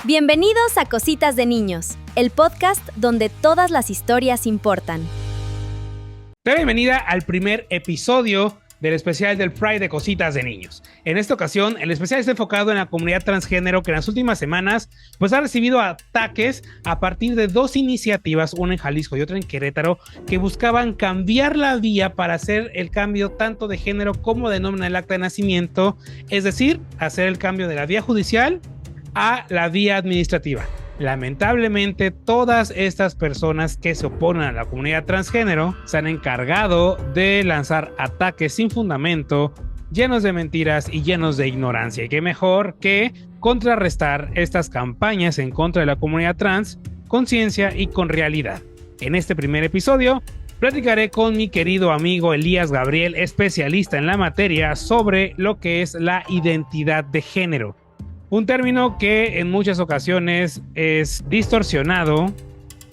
Bienvenidos a Cositas de Niños, el podcast donde todas las historias importan. Te doy bienvenida al primer episodio del especial del Pride de Cositas de Niños. En esta ocasión, el especial está enfocado en la comunidad transgénero que en las últimas semanas pues ha recibido ataques a partir de dos iniciativas, una en Jalisco y otra en Querétaro, que buscaban cambiar la vía para hacer el cambio tanto de género como de nombre en el acta de nacimiento, es decir, hacer el cambio de la vía judicial a la vía administrativa. Lamentablemente, todas estas personas que se oponen a la comunidad transgénero se han encargado de lanzar ataques sin fundamento, llenos de mentiras y llenos de ignorancia. Y qué mejor que contrarrestar estas campañas en contra de la comunidad trans con ciencia y con realidad. En este primer episodio platicaré con mi querido amigo Elías Gabriel, especialista en la materia, sobre lo que es la identidad de género. Un término que en muchas ocasiones es distorsionado,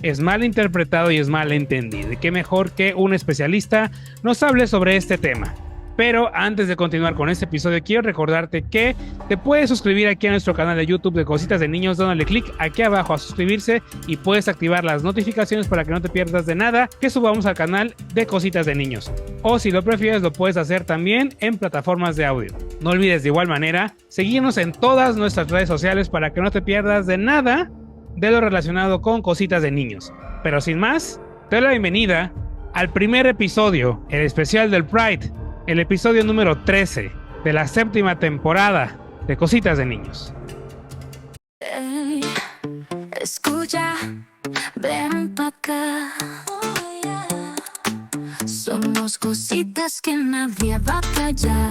es mal interpretado y es mal entendido. Y qué mejor que un especialista nos hable sobre este tema. Pero antes de continuar con este episodio, quiero recordarte que te puedes suscribir aquí a nuestro canal de YouTube de Cositas de Niños, dándole clic aquí abajo a suscribirse y puedes activar las notificaciones para que no te pierdas de nada que subamos al canal de Cositas de Niños. O si lo prefieres, lo puedes hacer también en plataformas de audio. No olvides de igual manera seguirnos en todas nuestras redes sociales para que no te pierdas de nada de lo relacionado con Cositas de Niños. Pero sin más, te doy la bienvenida al primer episodio, el especial del Pride, el episodio número 13 de la 7ª temporada de Cositas de Niños. Hey, escucha, ven pa' acá. Somos cositas que nadie va a callar.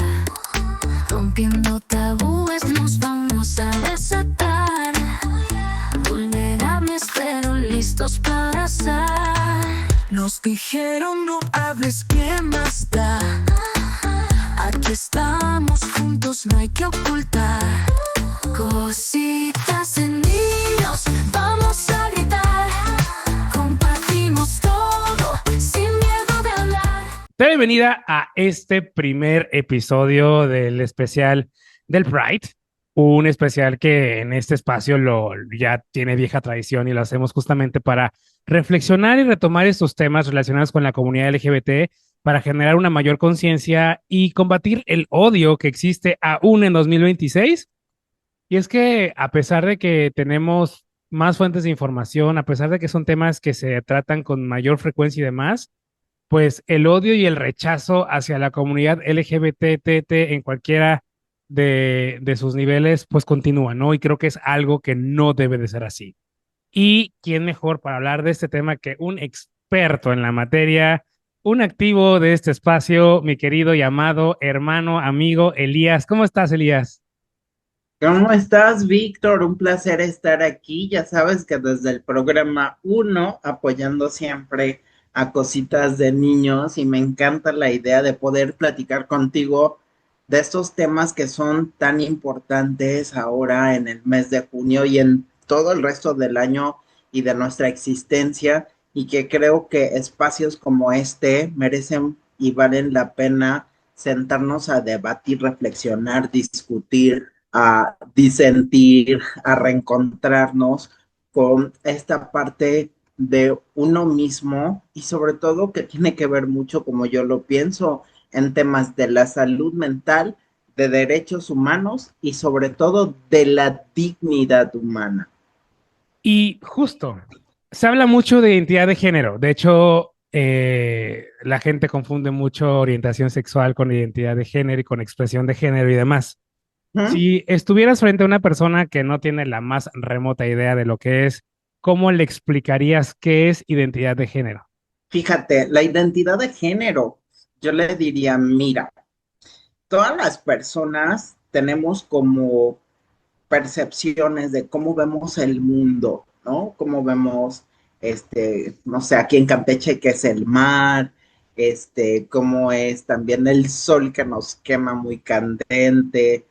Rompiendo tabúes nos vamos a desatar. Vulnerables pero listos para abrazar. Nos dijeron no hables, ¿qué más da? Aquí estamos juntos, no hay que ocultar. Cositas de niños, vamos a gritar. Compartimos todo, sin miedo de hablar. Te doy bienvenida a este primer episodio del especial del Pride. Un especial que en este espacio ya tiene vieja tradición y lo hacemos justamente para reflexionar y retomar estos temas relacionados con la comunidad LGBT, para generar una mayor conciencia y combatir el odio que existe aún en 2026. Y es que a pesar de que tenemos más fuentes de información, a pesar de que son temas que se tratan con mayor frecuencia y demás, pues el odio y el rechazo hacia la comunidad LGBT en cualquiera de sus niveles, pues continúa, ¿no? Y creo que es algo que no debe de ser así. Y quién mejor para hablar de este tema que un experto en la materia, un activo de este espacio, mi querido y amado hermano, amigo Elías. ¿Cómo estás, Elías? ¿Cómo estás, Víctor? Un placer estar aquí. Ya sabes que desde el programa 1, apoyando siempre a Cositas de Niños, y me encanta la idea de poder platicar contigo de estos temas que son tan importantes ahora en el mes de junio y en todo el resto del año y de nuestra existencia, y que creo que espacios como este merecen y valen la pena sentarnos a debatir, reflexionar, discutir, a disentir, a reencontrarnos con esta parte de uno mismo, y sobre todo que tiene que ver mucho, como yo lo pienso, en temas de la salud mental, de derechos humanos y sobre todo de la dignidad humana. Y justo, se habla mucho de identidad de género. De hecho, la gente confunde mucho orientación sexual con identidad de género y con expresión de género y demás. ¿Mm? Si estuvieras frente a una persona que no tiene la más remota idea de lo que es, ¿cómo le explicarías qué es identidad de género? Fíjate, la identidad de género, yo le diría, mira, todas las personas tenemos como percepciones de cómo vemos el mundo, ¿no? Cómo vemos, no sé, aquí en Campeche, qué es el mar, cómo es también el sol que nos quema muy candente,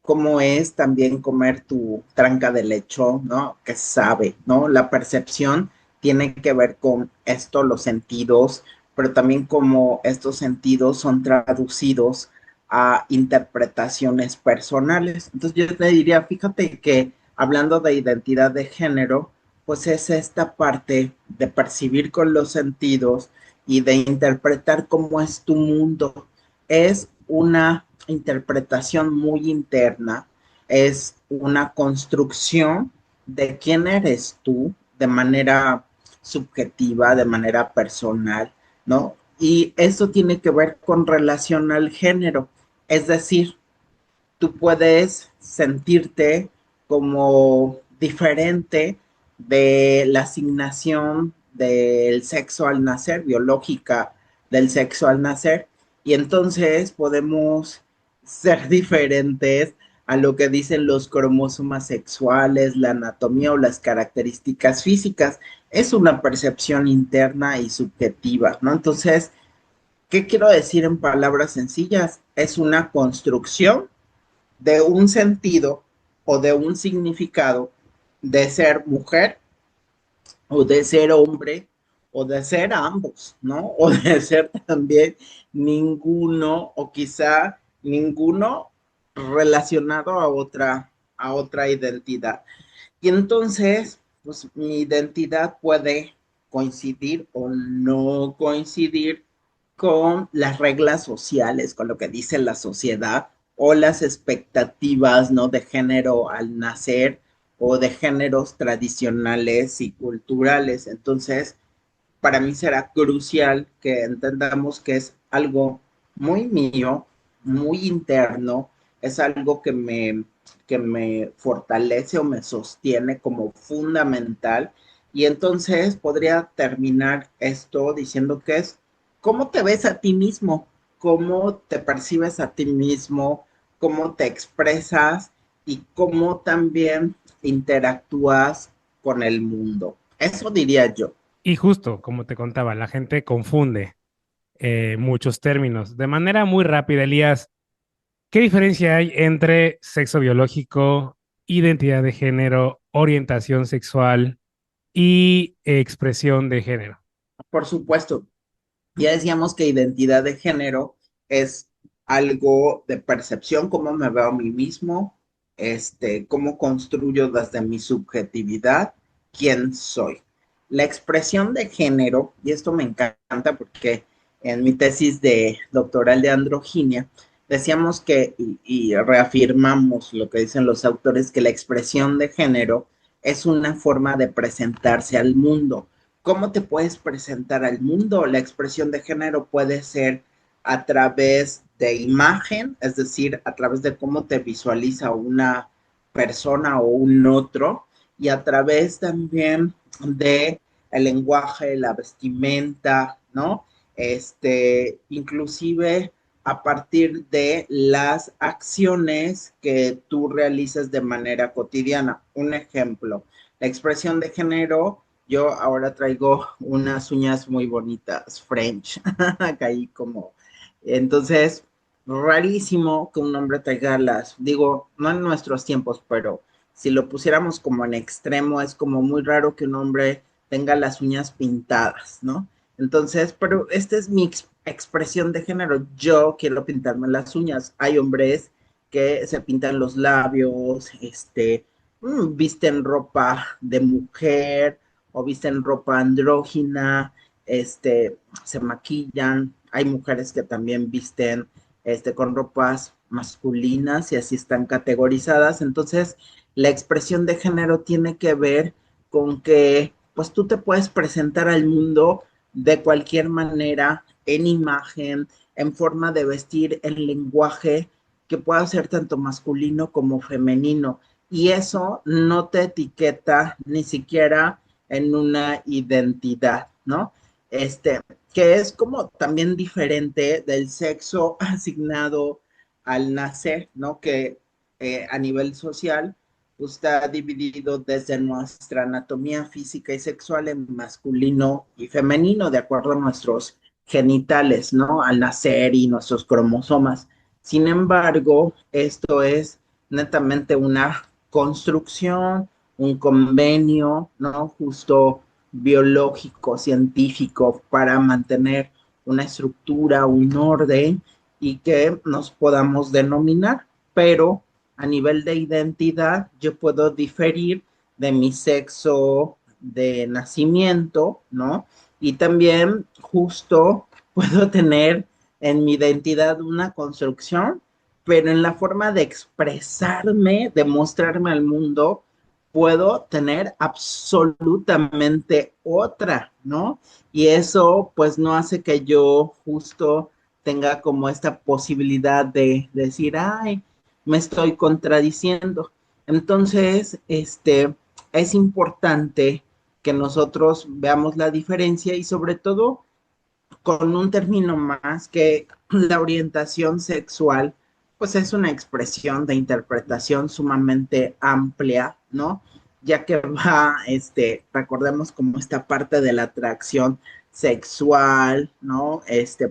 cómo es también comer tu tranca de lechón, ¿no? Que sabe, ¿no? La percepción tiene que ver con esto, los sentidos, pero también cómo estos sentidos son traducidos a interpretaciones personales. Entonces yo te diría, fíjate que hablando de identidad de género, pues es esta parte de percibir con los sentidos y de interpretar cómo es tu mundo. Es una interpretación muy interna, es una construcción de quién eres tú de manera subjetiva, de manera personal, ¿no? Y eso tiene que ver con relación al género, es decir, tú puedes sentirte como diferente de la asignación del sexo al nacer, biológica del sexo al nacer, y entonces podemos ser diferentes a lo que dicen los cromosomas sexuales, la anatomía o las características físicas. Es una percepción interna y subjetiva, ¿no? Entonces, ¿qué quiero decir en palabras sencillas? Es una construcción de un sentido o de un significado de ser mujer o de ser hombre o de ser ambos, ¿no? O de ser también ninguno o quizá ninguno relacionado a otra identidad. Y entonces, pues mi identidad puede coincidir o no coincidir con las reglas sociales, con lo que dice la sociedad o las expectativas, ¿no? De género al nacer o de géneros tradicionales y culturales. Entonces, para mí será crucial que entendamos que es algo muy mío, muy interno, es algo que me fortalece o me sostiene como fundamental. Y entonces podría terminar esto diciendo que es cómo te ves a ti mismo, cómo te percibes a ti mismo, cómo te expresas y cómo también interactúas con el mundo. Eso diría yo. Y justo, como te contaba, la gente confunde muchos términos. De manera muy rápida, Elías, ¿qué diferencia hay entre sexo biológico, identidad de género, orientación sexual y expresión de género? Por supuesto, ya decíamos que identidad de género es algo de percepción, cómo me veo a mí mismo, cómo construyo desde mi subjetividad quién soy. La expresión de género, y esto me encanta porque en mi tesis de doctoral de androginia, decíamos que, y reafirmamos lo que dicen los autores, que la expresión de género es una forma de presentarse al mundo. ¿Cómo te puedes presentar al mundo? La expresión de género puede ser a través de imagen, es decir, a través de cómo te visualiza una persona o un otro, y a través también de el lenguaje, la vestimenta, ¿no? Inclusive a partir de las acciones que tú realizas de manera cotidiana. Un ejemplo, la expresión de género, yo ahora traigo unas uñas muy bonitas, French, caí como, entonces, rarísimo que un hombre traiga las, digo, no en nuestros tiempos, pero si lo pusiéramos como en extremo, es como muy raro que un hombre tenga las uñas pintadas, ¿no? Entonces, pero esta es mi expresión de género. Yo quiero pintarme las uñas. Hay hombres que se pintan los labios, visten ropa de mujer o visten ropa andrógina, se maquillan. Hay mujeres que también visten con ropas masculinas y así están categorizadas. Entonces, la expresión de género tiene que ver con que pues tú te puedes presentar al mundo de cualquier manera, en imagen, en forma de vestir, en lenguaje, que pueda ser tanto masculino como femenino. Y eso no te etiqueta ni siquiera en una identidad, ¿no? Que es como también diferente del sexo asignado al nacer, ¿no? Que a nivel social está dividido desde nuestra anatomía física y sexual en masculino y femenino, de acuerdo a nuestros genitales, ¿no? Al nacer y nuestros cromosomas. Sin embargo, esto es netamente una construcción, un convenio, ¿no? Justo biológico, científico, para mantener una estructura, un orden y que nos podamos denominar, pero a nivel de identidad, yo puedo diferir de mi sexo de nacimiento, ¿no? Y también justo puedo tener en mi identidad una construcción, pero en la forma de expresarme, de mostrarme al mundo, puedo tener absolutamente otra, ¿no? Y eso pues no hace que yo justo tenga como esta posibilidad de decir, ay, me estoy contradiciendo. Entonces, es importante que nosotros veamos la diferencia y sobre todo con un término más que la orientación sexual, pues es una expresión de interpretación sumamente amplia, ¿no? Ya que va, recordemos como esta parte de la atracción sexual, ¿no?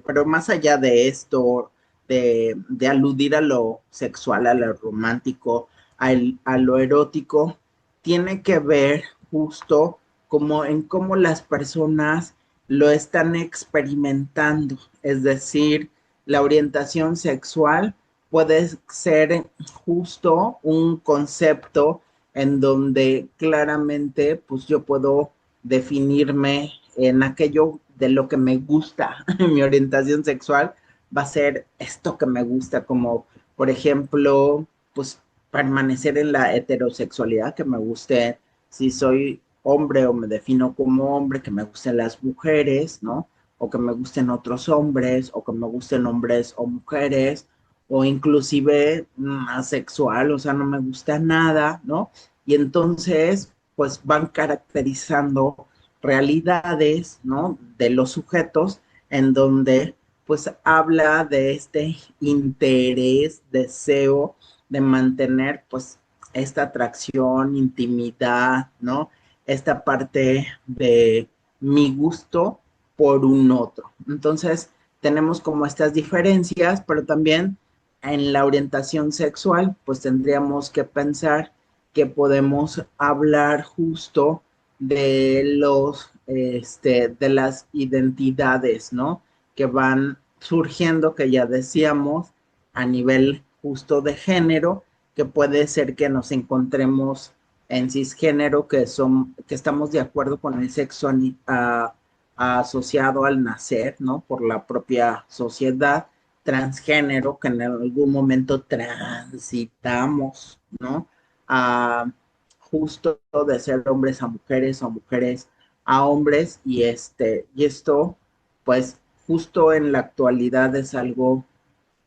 Pero más allá de esto, de aludir a lo sexual, a lo romántico, a lo erótico, tiene que ver justo como en cómo las personas lo están experimentando, es decir, la orientación sexual puede ser justo un concepto en donde claramente pues yo puedo definirme en aquello de lo que me gusta. Mi orientación sexual va a ser esto que me gusta, como por ejemplo, pues permanecer en la heterosexualidad, que me guste si soy hombre o me defino como hombre, que me gusten las mujeres, ¿no? O que me gusten otros hombres, o que me gusten hombres o mujeres, o inclusive asexual, o sea, no me gusta nada, ¿no? Y entonces, pues van caracterizando realidades, ¿no? De los sujetos en donde, pues habla de este interés, deseo de mantener, pues, esta atracción, intimidad, ¿no? Esta parte de mi gusto por un otro. Entonces, tenemos como estas diferencias, pero también en la orientación sexual, pues tendríamos que pensar que podemos hablar justo de de las identidades, ¿no? Que van surgiendo, que ya decíamos, a nivel justo de género, que puede ser que nos encontremos en cisgénero, que estamos de acuerdo con el sexo asociado al nacer, ¿no? Por la propia sociedad, transgénero, que en algún momento transitamos, ¿no? A justo de ser hombres a mujeres o mujeres a hombres, y esto, pues, justo en la actualidad es algo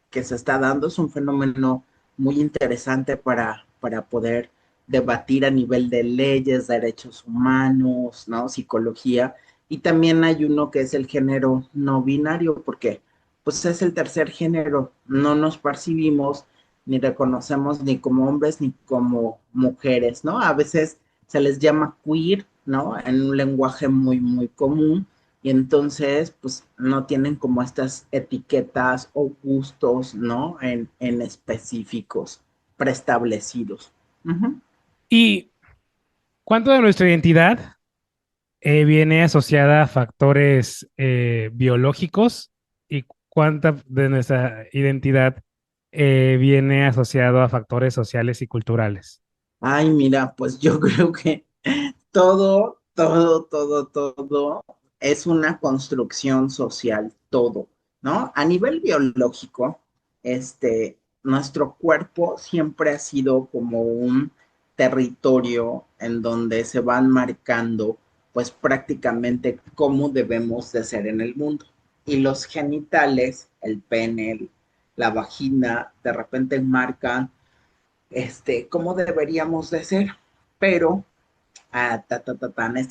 que se está dando, es un fenómeno muy interesante para poder debatir a nivel de leyes, derechos humanos, ¿no? Psicología, y también hay uno que es el género no binario, porque pues es el tercer género, no nos percibimos ni reconocemos ni como hombres ni como mujeres, ¿no? A veces se les llama queer, ¿no? En un lenguaje muy, muy común, y entonces, pues, no tienen como estas etiquetas o gustos, ¿no? En específicos, preestablecidos. Ujú. ¿Y cuánto de nuestra identidad viene asociada a factores biológicos y cuánta de nuestra identidad viene asociado a factores sociales y culturales? Ay, mira, pues yo creo que todo es una construcción social, todo, ¿no? A nivel biológico, nuestro cuerpo siempre ha sido como un territorio en donde se van marcando, pues prácticamente cómo debemos de ser en el mundo. Y los genitales, el pene, la vagina, de repente marcan cómo deberíamos de ser, pero, esta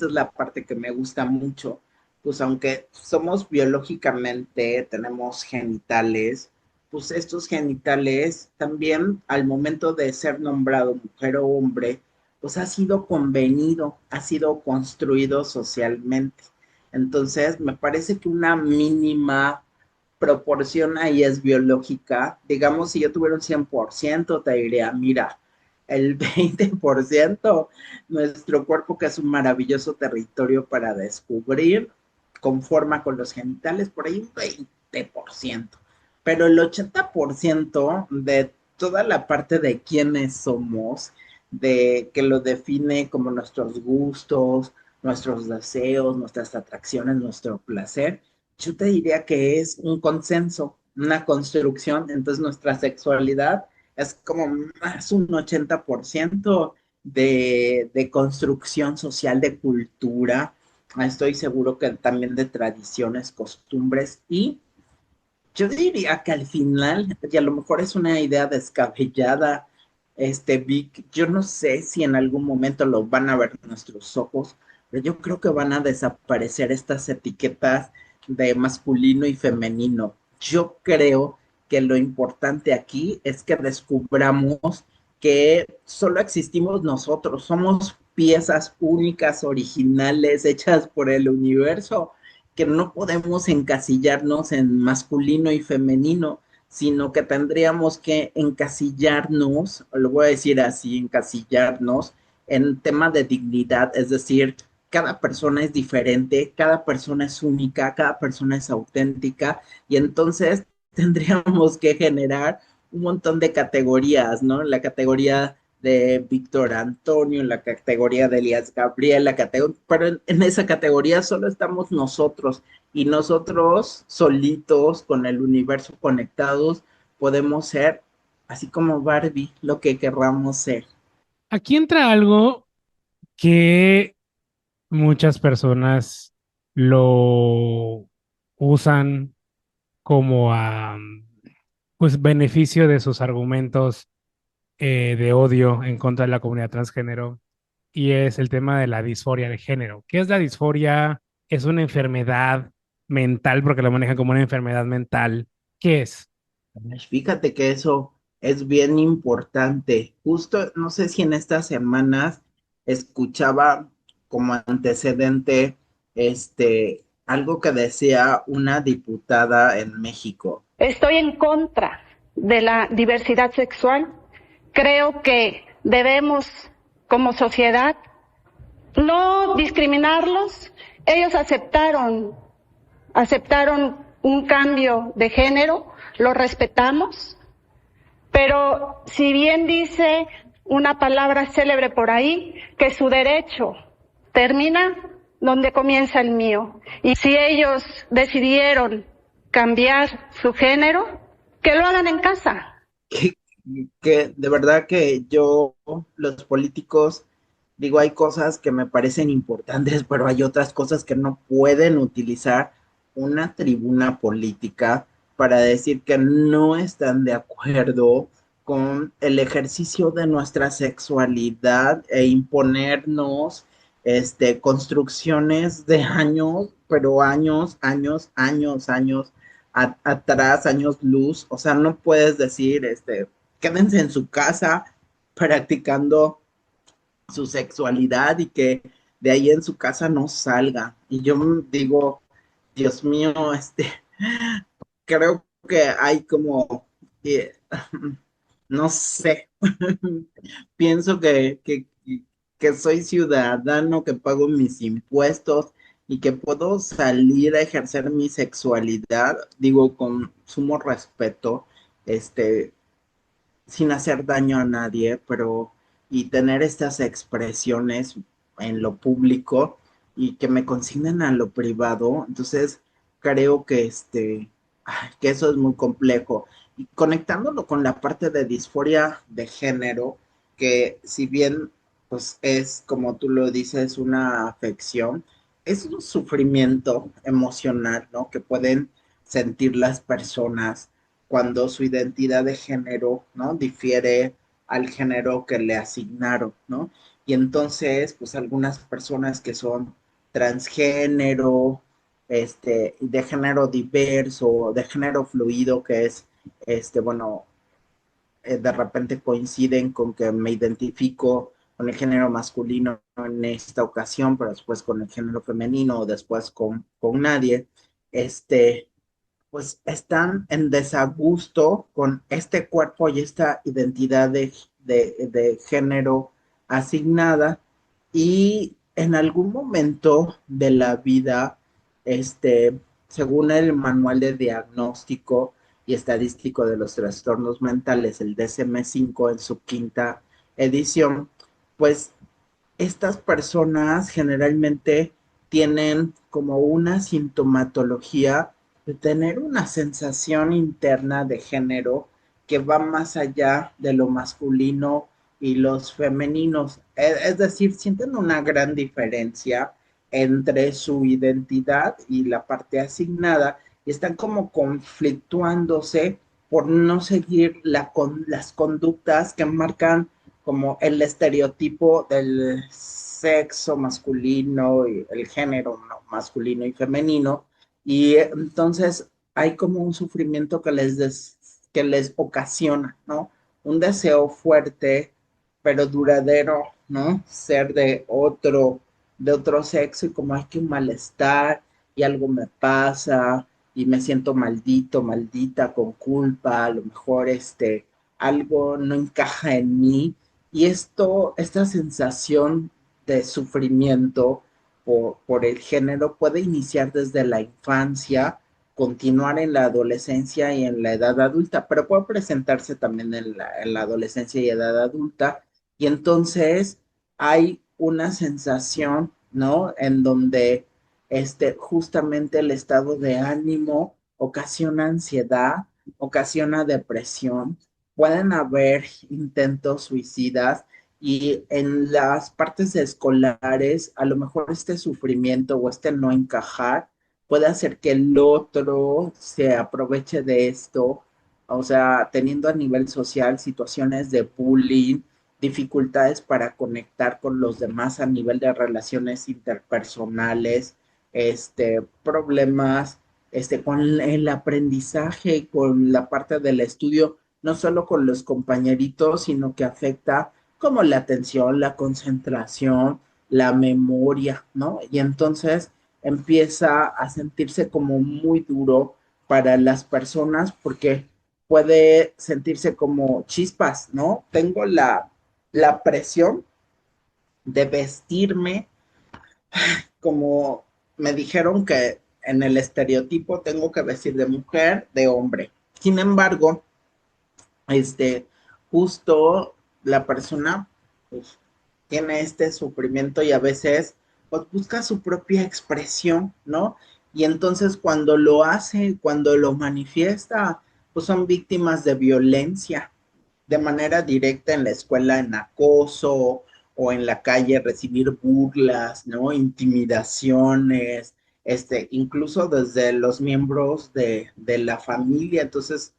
es la parte que me gusta mucho, pues aunque somos biológicamente, tenemos genitales, pues estos genitales también al momento de ser nombrado mujer o hombre, pues ha sido convenido, ha sido construido socialmente. Entonces, me parece que una mínima proporción ahí es biológica. Digamos, si yo tuviera un 100% te diría, mira, el 20% nuestro cuerpo, que es un maravilloso territorio para descubrir, conforma con los genitales, por ahí un 20%. Pero el 80% de toda la parte de quiénes somos, de que lo define como nuestros gustos, nuestros deseos, nuestras atracciones, nuestro placer, yo te diría que es un consenso, una construcción. Entonces nuestra sexualidad es como más un 80% de construcción social, de cultura. Estoy seguro que también de tradiciones, costumbres y yo diría que al final, y a lo mejor es una idea descabellada, Vic, yo no sé si en algún momento lo van a ver nuestros ojos, pero yo creo que van a desaparecer estas etiquetas de masculino y femenino. Yo creo que lo importante aquí es que descubramos que solo existimos nosotros, somos piezas únicas, originales, hechas por el universo, que no podemos encasillarnos en masculino y femenino, sino que tendríamos que encasillarnos, lo voy a decir así, encasillarnos en tema de dignidad, es decir, cada persona es diferente, cada persona es única, cada persona es auténtica, y entonces tendríamos que generar un montón de categorías, ¿no? La categoría de Víctor Antonio, en la categoría de Elías Gabriel, pero en esa categoría solo estamos nosotros y nosotros solitos con el universo conectados podemos ser, así como Barbie, lo que querramos ser. Aquí entra algo que muchas personas lo usan como pues beneficio de sus argumentos de odio en contra de la comunidad transgénero, y es el tema de la disforia de género. ¿Qué es la disforia? ¿Es una enfermedad mental porque lo manejan como una enfermedad mental? ¿Qué es? Fíjate que eso es bien importante. Justo, no sé si en estas semanas escuchaba como antecedente, algo que decía una diputada en México. Estoy en contra de la diversidad sexual. Creo que debemos, como sociedad, no discriminarlos. Ellos aceptaron un cambio de género, lo respetamos, pero si bien dice una palabra célebre por ahí, que su derecho termina donde comienza el mío. Y si ellos decidieron cambiar su género, que lo hagan en casa. Que de verdad que los políticos, digo, hay cosas que me parecen importantes, pero hay otras cosas que no pueden utilizar una tribuna política para decir que no están de acuerdo con el ejercicio de nuestra sexualidad e imponernos construcciones de años, pero años atrás, años luz. O sea, no puedes decir, quédense en su casa practicando su sexualidad y que de ahí en su casa no salga. Y yo digo, Dios mío, creo que hay como, eh, no sé, pienso que soy ciudadano, que pago mis impuestos y que puedo salir a ejercer mi sexualidad, digo, con sumo respeto, este, sin hacer daño a nadie, pero y tener estas expresiones en lo público y que me consignen a lo privado. Entonces creo que que eso es muy complejo. Y conectándolo con la parte de disforia de género, que si bien pues es, como tú lo dices, una afección, es un sufrimiento emocional, ¿no? Que pueden sentir las personas cuando su identidad de género, ¿no? Difiere al género que le asignaron, ¿no? Y entonces, pues algunas personas que son transgénero, de género diverso, de género fluido, que es, bueno, de repente coinciden con que me identifico con el género masculino en esta ocasión, pero después con el género femenino, o después con nadie, pues están en desagusto con este cuerpo y esta identidad de género asignada, y en algún momento de la vida, según el manual de diagnóstico, y Estadístico de los Trastornos Mentales, el DSM-5 en su quinta edición, pues estas personas generalmente tienen como una sintomatología de tener una sensación interna de género que va más allá de lo masculino y los femeninos. Es decir, sienten una gran diferencia entre su identidad y la parte asignada y están como conflictuándose por no seguir las conductas que marcan como el estereotipo del sexo masculino y el género, ¿no?, masculino y femenino, y entonces hay como un sufrimiento que les ocasiona, ¿no? Un deseo fuerte, pero duradero, ¿no? Ser de otro sexo, y como hay que un malestar y algo me pasa y me siento maldito, maldita, con culpa, a lo mejor algo no encaja en mí, y esta sensación de sufrimiento por el género puede iniciar desde la infancia, continuar en la adolescencia y en la edad adulta, pero puede presentarse también en la adolescencia y edad adulta, y entonces hay una sensación, ¿no? En donde justamente el estado de ánimo ocasiona ansiedad, ocasiona depresión, pueden haber intentos suicidas, y en las partes escolares a lo mejor este sufrimiento o este no encajar puede hacer que el otro se aproveche de esto, o sea, teniendo a nivel social situaciones de bullying, dificultades para conectar con los demás a nivel de relaciones interpersonales, problemas con el aprendizaje, con la parte del estudio, no solo con los compañeritos, sino que afecta como la atención, la concentración, la memoria, ¿no? Y entonces empieza a sentirse como muy duro para las personas porque puede sentirse como chispas, ¿no? Tengo la presión de vestirme como me dijeron que en el estereotipo tengo que vestir de mujer, de hombre. Sin embargo, este, justo la persona pues, tiene este sufrimiento y a veces pues, busca su propia expresión, ¿no? Y entonces cuando lo hace, cuando lo manifiesta, pues son víctimas de violencia de manera directa en la escuela, en acoso o en la calle, recibir burlas, ¿no? Intimidaciones, incluso desde los miembros de la familia. Entonces,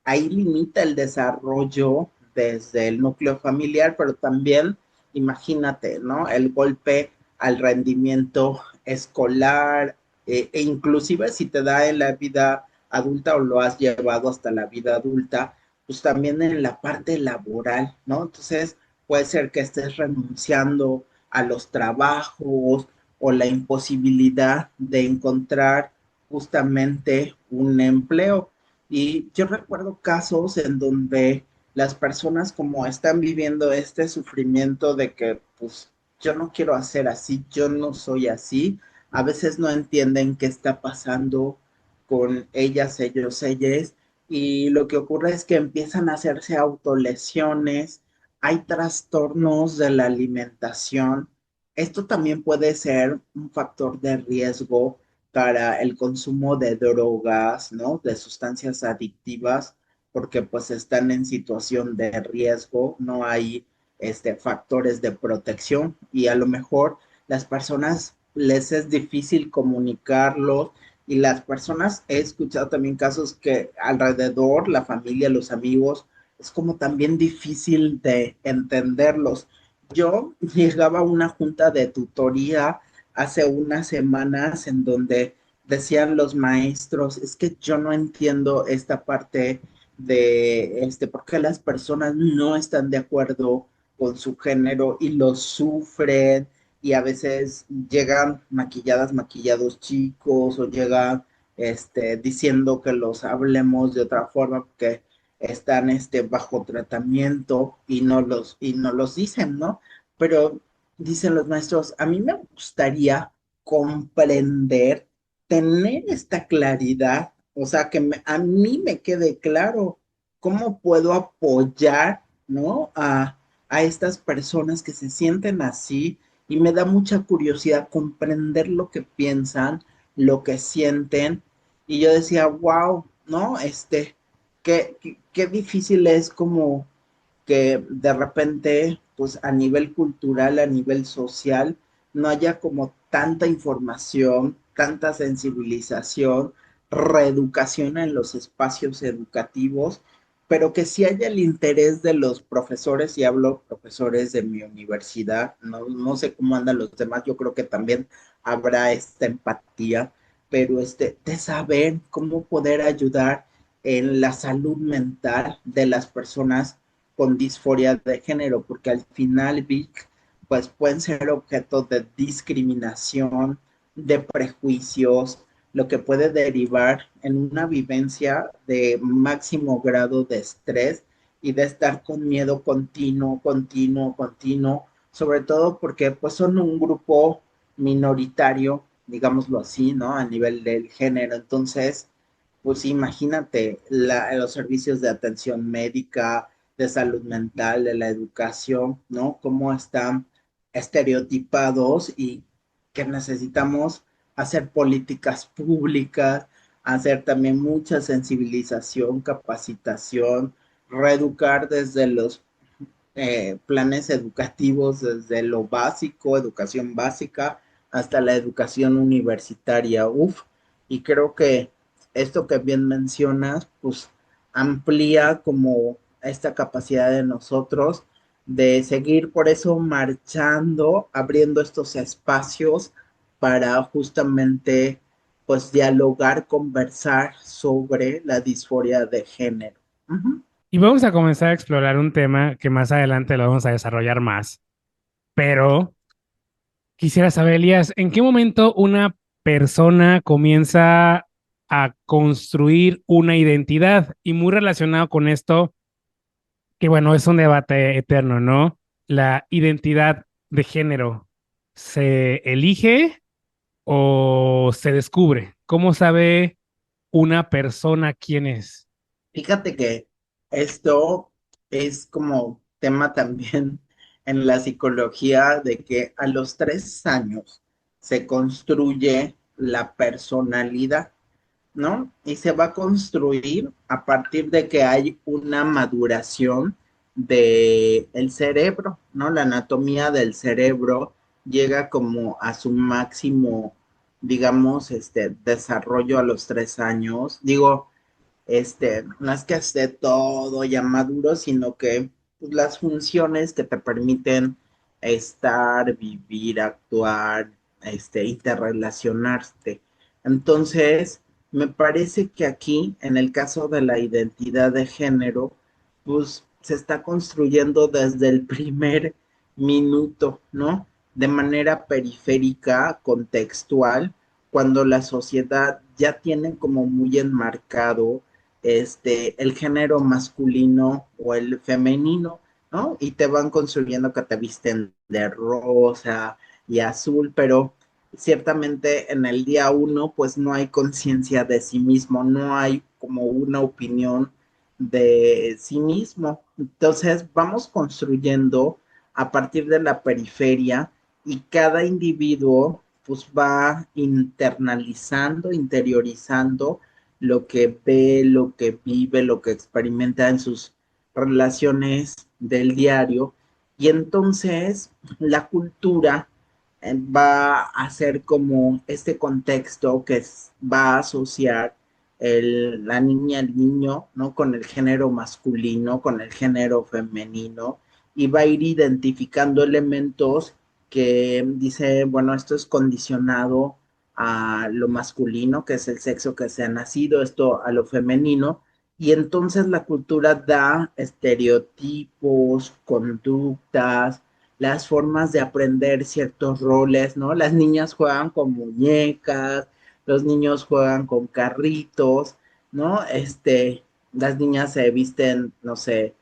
ahí limita el desarrollo desde el núcleo familiar, pero también, imagínate, ¿no? El golpe al rendimiento escolar, e inclusive si te da en la vida adulta o lo has llevado hasta la vida adulta, pues también en la parte laboral, ¿no? Entonces, puede ser que estés renunciando a los trabajos o la imposibilidad de encontrar justamente un empleo. Y yo recuerdo casos en donde las personas como están viviendo este sufrimiento de que pues yo no quiero hacer así, yo no soy así, a veces no entienden qué está pasando con ellas, ellos, ellas, y lo que ocurre es que empiezan a hacerse autolesiones, hay trastornos de la alimentación. Esto también puede ser un factor de riesgo para el consumo de drogas, ¿no? De sustancias adictivas, porque pues están en situación de riesgo, no hay factores de protección y a lo mejor las personas les es difícil comunicarlo, y las personas, he escuchado también casos que alrededor, la familia, los amigos, es como también difícil de entenderlos. Yo llegaba a una junta de tutoría hace unas semanas en donde decían los maestros, es que yo no entiendo esta parte de por qué las personas no están de acuerdo con su género y lo sufren, y a veces llegan maquilladas, maquillados chicos, o llegan diciendo que los hablemos de otra forma porque están bajo tratamiento y no los dicen, ¿no? Pero dicen los maestros, a mí me gustaría comprender, tener esta claridad O sea, a mí me quede claro cómo puedo apoyar, ¿no? A estas personas que se sienten así y me da mucha curiosidad comprender lo que piensan, lo que sienten. Y yo decía, wow, ¿no? Qué difícil es como que de repente, pues a nivel cultural, a nivel social, no haya como tanta información, tanta sensibilización, reeducación en los espacios educativos, pero que sí haya el interés de los profesores, y hablo profesores de mi universidad, no sé cómo andan los demás, yo creo que también habrá esta empatía, pero de saber cómo poder ayudar en la salud mental de las personas con disforia de género, porque al final, Vic, pues pueden ser objeto de discriminación, de prejuicios, lo que puede derivar en una vivencia de máximo grado de estrés y de estar con miedo continuo, continuo, continuo, sobre todo porque pues son un grupo minoritario, digámoslo así, ¿no? A nivel del género. Entonces, pues imagínate los servicios de atención médica, de salud mental, de la educación, ¿no? Cómo están estereotipados y que necesitamos hacer políticas públicas, hacer también mucha sensibilización, capacitación, reeducar desde los planes educativos, desde lo básico, educación básica, hasta la educación universitaria. Uf, y creo que esto que bien mencionas, pues amplía como esta capacidad de nosotros de seguir por eso marchando, abriendo estos espacios para justamente pues dialogar, conversar sobre la disforia de género. Ujú. Y vamos a comenzar a explorar un tema que más adelante lo vamos a desarrollar más. Pero quisiera saber, Elías, ¿en qué momento una persona comienza a construir una identidad? Y muy relacionado con esto, que bueno, es un debate eterno, ¿no? La identidad de género, ¿se elige o se descubre? ¿Cómo sabe una persona quién es? Fíjate que esto es como tema también en la psicología de que a los 3 años se construye la personalidad, ¿no? Y se va a construir a partir de que hay una maduración del cerebro, ¿no? La anatomía del cerebro llega como a su máximo, digamos, desarrollo a los 3 años. Digo, no es que esté todo ya maduro, sino que pues, las funciones que te permiten estar, vivir, actuar, interrelacionarte. Entonces, me parece que aquí, en el caso de la identidad de género, pues se está construyendo desde el primer minuto, ¿no? De manera periférica, contextual, cuando la sociedad ya tiene como muy enmarcado el género masculino o el femenino, ¿no? Y te van construyendo que te visten de rosa y azul, pero ciertamente en el día uno, pues no hay conciencia de sí mismo, no hay como una opinión de sí mismo. Entonces vamos construyendo a partir de la periferia y cada individuo pues va internalizando, interiorizando lo que ve, lo que vive, lo que experimenta en sus relaciones del diario. Y entonces la cultura va a ser como este contexto que va a asociar la niña, el niño, ¿no? Con el género masculino, con el género femenino, y va a ir identificando elementos que dice, bueno, esto es condicionado a lo masculino, que es el sexo que se ha nacido, esto a lo femenino, y entonces la cultura da estereotipos, conductas, las formas de aprender ciertos roles, ¿no? Las niñas juegan con muñecas, los niños juegan con carritos, ¿no? Las niñas se visten, no sé,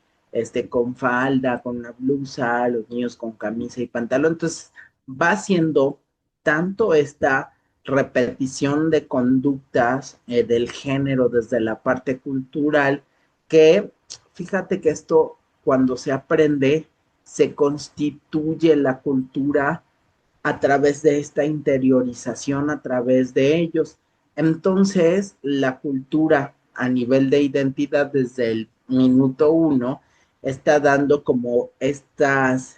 con falda, con una blusa, los niños con camisa y pantalón. Entonces, va siendo tanto esta repetición de conductas del género desde la parte cultural, que fíjate que esto cuando se aprende, se constituye la cultura a través de esta interiorización, a través de ellos. Entonces, la cultura a nivel de identidad desde el minuto uno está dando como estas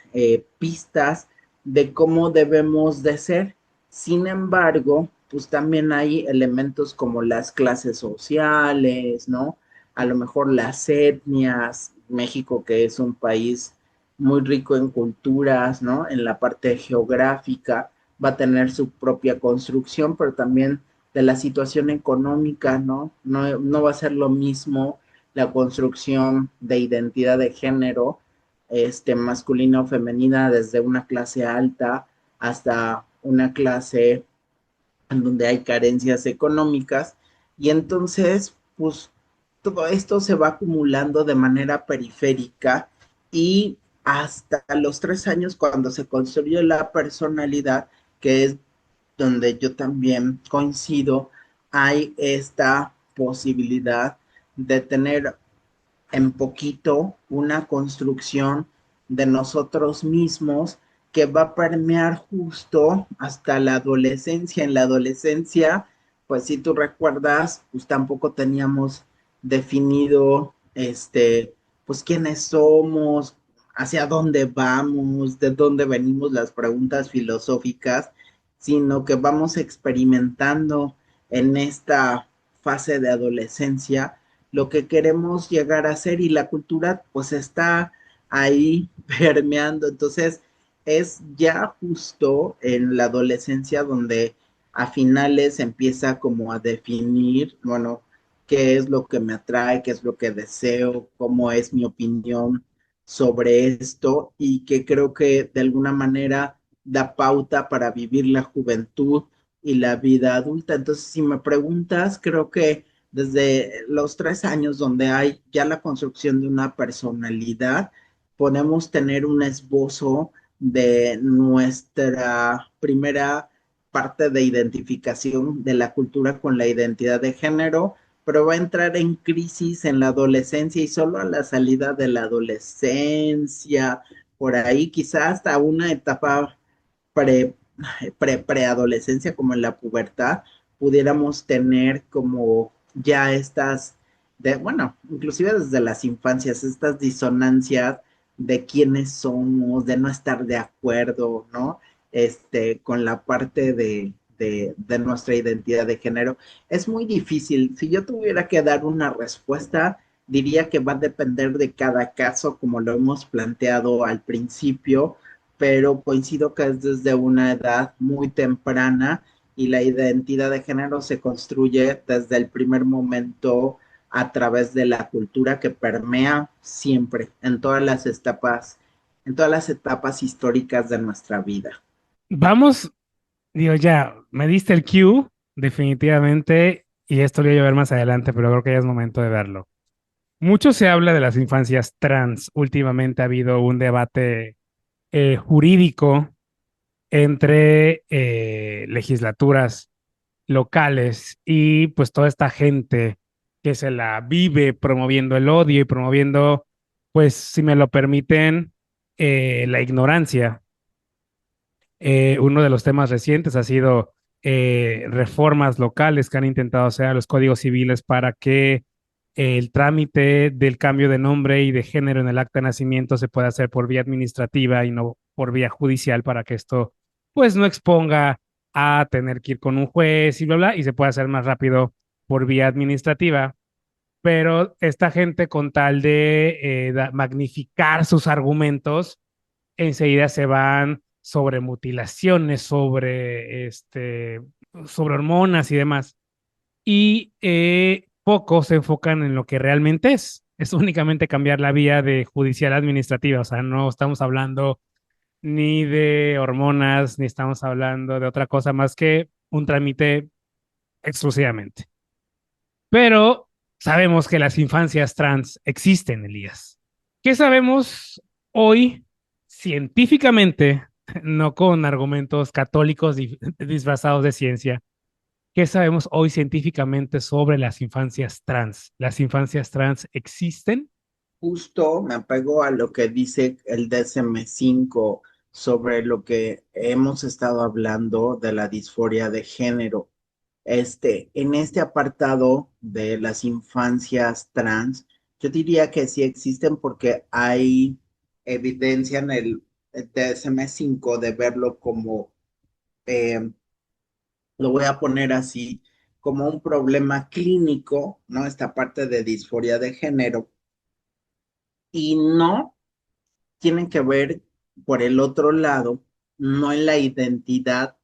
pistas de cómo debemos de ser. Sin embargo, pues también hay elementos como las clases sociales, ¿no? A lo mejor las etnias, México que es un país muy rico en culturas, ¿no? En la parte geográfica va a tener su propia construcción, pero también de la situación económica, ¿no? No va a ser lo mismo la construcción de identidad de género, masculina o femenina, desde una clase alta hasta una clase en donde hay carencias económicas, y entonces, pues, todo esto se va acumulando de manera periférica y hasta los 3 años, cuando se construye la personalidad, que es donde yo también coincido, hay esta posibilidad de tener en poquito una construcción de nosotros mismos que va a permear justo hasta la adolescencia. En la adolescencia, pues si tú recuerdas, pues tampoco teníamos definido, pues quiénes somos, hacia dónde vamos, de dónde venimos, las preguntas filosóficas, sino que vamos experimentando en esta fase de adolescencia lo que queremos llegar a ser, y la cultura pues está ahí permeando. Entonces es ya justo en la adolescencia donde a finales empieza como a definir, bueno, qué es lo que me atrae, qué es lo que deseo, cómo es mi opinión sobre esto, y que creo que de alguna manera da pauta para vivir la juventud y la vida adulta. Entonces, si me preguntas, creo que desde los 3 años, donde hay ya la construcción de una personalidad, podemos tener un esbozo de nuestra primera parte de identificación de la cultura con la identidad de género, pero va a entrar en crisis en la adolescencia, y solo a la salida de la adolescencia, por ahí quizás hasta una etapa pre, preadolescencia como en la pubertad, pudiéramos tener como ya estas, bueno, inclusive desde las infancias, estas disonancias de quiénes somos, de no estar de acuerdo, ¿no? Con la parte de nuestra identidad de género. Es muy difícil. Si yo tuviera que dar una respuesta, diría que va a depender de cada caso, como lo hemos planteado al principio, pero coincido que es desde una edad muy temprana, y la identidad de género se construye desde el primer momento a través de la cultura que permea siempre en todas las etapas históricas de nuestra vida. Vamos, digo, ya, me diste el cue, definitivamente, y esto lo voy a ver más adelante, pero creo que ya es momento de verlo. Mucho se habla de las infancias trans. Últimamente ha habido un debate jurídico entre legislaturas locales y pues toda esta gente que se la vive promoviendo el odio y promoviendo, pues si me lo permiten, la ignorancia. Uno de los temas recientes ha sido reformas locales que han intentado hacer a los códigos civiles para que el trámite del cambio de nombre y de género en el acta de nacimiento se pueda hacer por vía administrativa y no por vía judicial, para que esto pues no exponga a tener que ir con un juez y bla, bla, y se pueda hacer más rápido por vía administrativa. Pero esta gente, con tal de magnificar sus argumentos, enseguida se van sobre mutilaciones, sobre hormonas y demás. Y pocos se enfocan en lo que realmente es. Es únicamente cambiar la vía de judicial a administrativa. O sea, no estamos hablando ni de hormonas, ni estamos hablando de otra cosa más que un trámite exclusivamente. Pero sabemos que las infancias trans existen, Elías. ¿Qué sabemos hoy científicamente, no con argumentos católicos disfrazados de ciencia? ¿Qué sabemos hoy científicamente sobre las infancias trans? ¿Las infancias trans existen? Justo me apego a lo que dice el DSM-5 sobre lo que hemos estado hablando de la disforia de género. En este apartado de las infancias trans, yo diría que sí existen porque hay evidencia en el DSM-5 de verlo como, eh, lo voy a poner así, como un problema clínico, ¿no? Esta parte de disforia de género. Y no tienen que ver por el otro lado, no en la identidad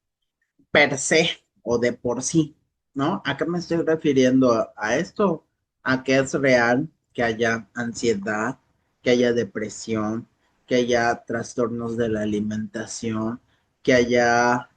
per se o de por sí, ¿no? ¿A qué me estoy refiriendo a esto? A que es real que haya ansiedad, que haya depresión, que haya trastornos de la alimentación, que haya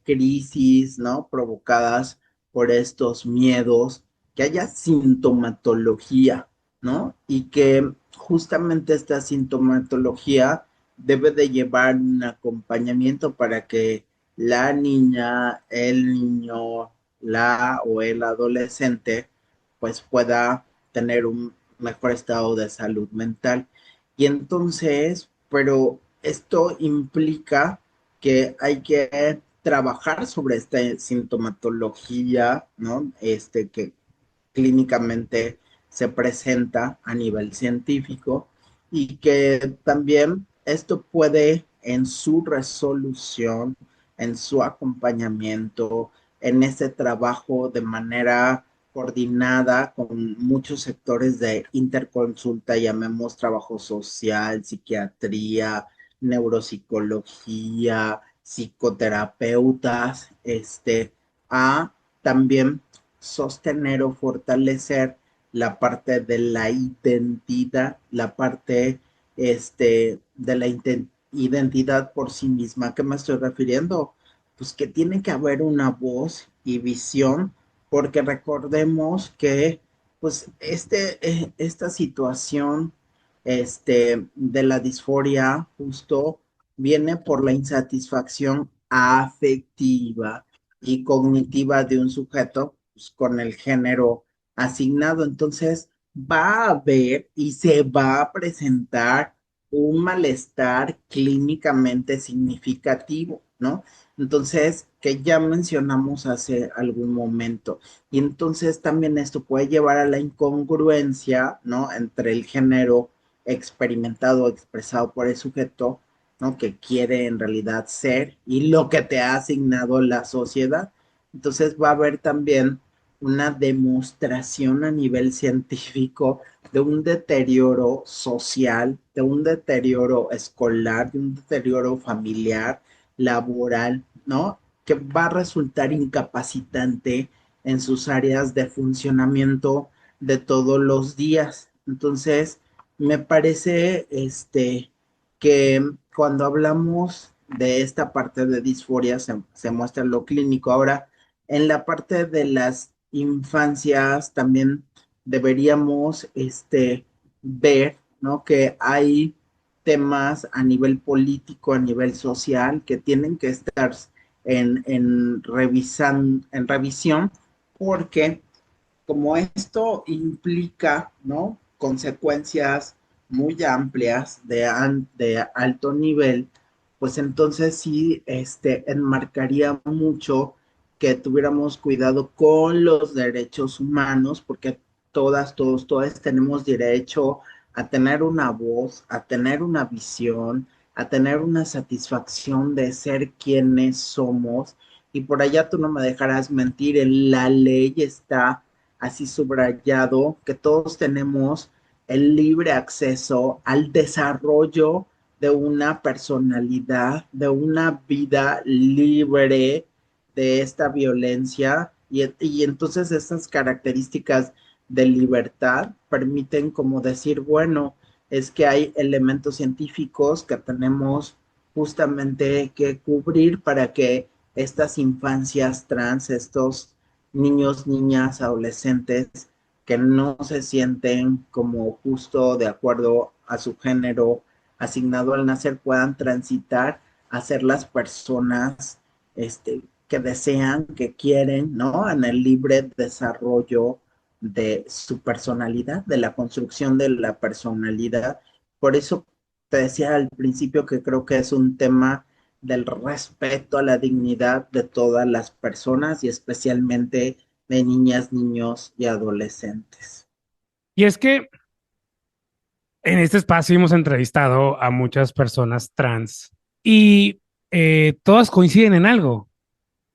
crisis, ¿no? Provocadas por estos miedos, que haya sintomatología, ¿no? Y que justamente esta sintomatología debe de llevar un acompañamiento para que la niña, el niño, la o el adolescente, pues pueda tener un mejor estado de salud mental. Y entonces, pero esto implica que hay que trabajar sobre esta sintomatología, ¿no? Que clínicamente se presenta a nivel científico y que también esto puede en su resolución, en su acompañamiento, en ese trabajo de manera coordinada con muchos sectores de interconsulta, llamemos trabajo social, psiquiatría, neuropsicología, psicoterapeutas, a también sostener o fortalecer la parte de la identidad, la parte de la identidad por sí misma. ¿A qué me estoy refiriendo? Pues que tiene que haber una voz y visión, porque recordemos que pues esta situación de la disforia justo viene por la insatisfacción afectiva y cognitiva de un sujeto pues, con el género asignado. Entonces, va a haber y se va a presentar un malestar clínicamente significativo, ¿no? Entonces, que ya mencionamos hace algún momento. Y entonces también esto puede llevar a la incongruencia, ¿no? Entre el género experimentado o expresado por el sujeto, ¿no? Que quiere en realidad ser y lo que te ha asignado la sociedad. Entonces va a haber también una demostración a nivel científico de un deterioro social, de un deterioro escolar, de un deterioro familiar, laboral, ¿no? Que va a resultar incapacitante en sus áreas de funcionamiento de todos los días. Entonces, me parece que cuando hablamos de esta parte de disforia se muestra lo clínico. Ahora, en la parte de las infancias también deberíamos ver, ¿no? Que hay temas a nivel político, a nivel social, que tienen que estar en revisión, porque como esto implica, ¿no? Consecuencias muy amplias de alto nivel, pues entonces sí, enmarcaría mucho que tuviéramos cuidado con los derechos humanos, porque todas tenemos derecho a tener una voz, a tener una visión, a tener una satisfacción de ser quienes somos. Y por allá tú no me dejarás mentir, en la ley está así subrayado que todos tenemos el libre acceso al desarrollo de una personalidad, de una vida libre de esta violencia y entonces estas características de libertad permiten como decir, bueno, es que hay elementos científicos que tenemos justamente que cubrir para que estas infancias trans, estos niños, niñas, adolescentes que no se sienten como justo de acuerdo a su género asignado al nacer puedan transitar a ser las personas que desean, que quieren, ¿no? En el libre desarrollo de su personalidad, de la construcción de la personalidad. Por eso te decía al principio que creo que es un tema del respeto a la dignidad de todas las personas y especialmente de niñas, niños y adolescentes. Y es que en este espacio hemos entrevistado a muchas personas trans y todas coinciden en algo.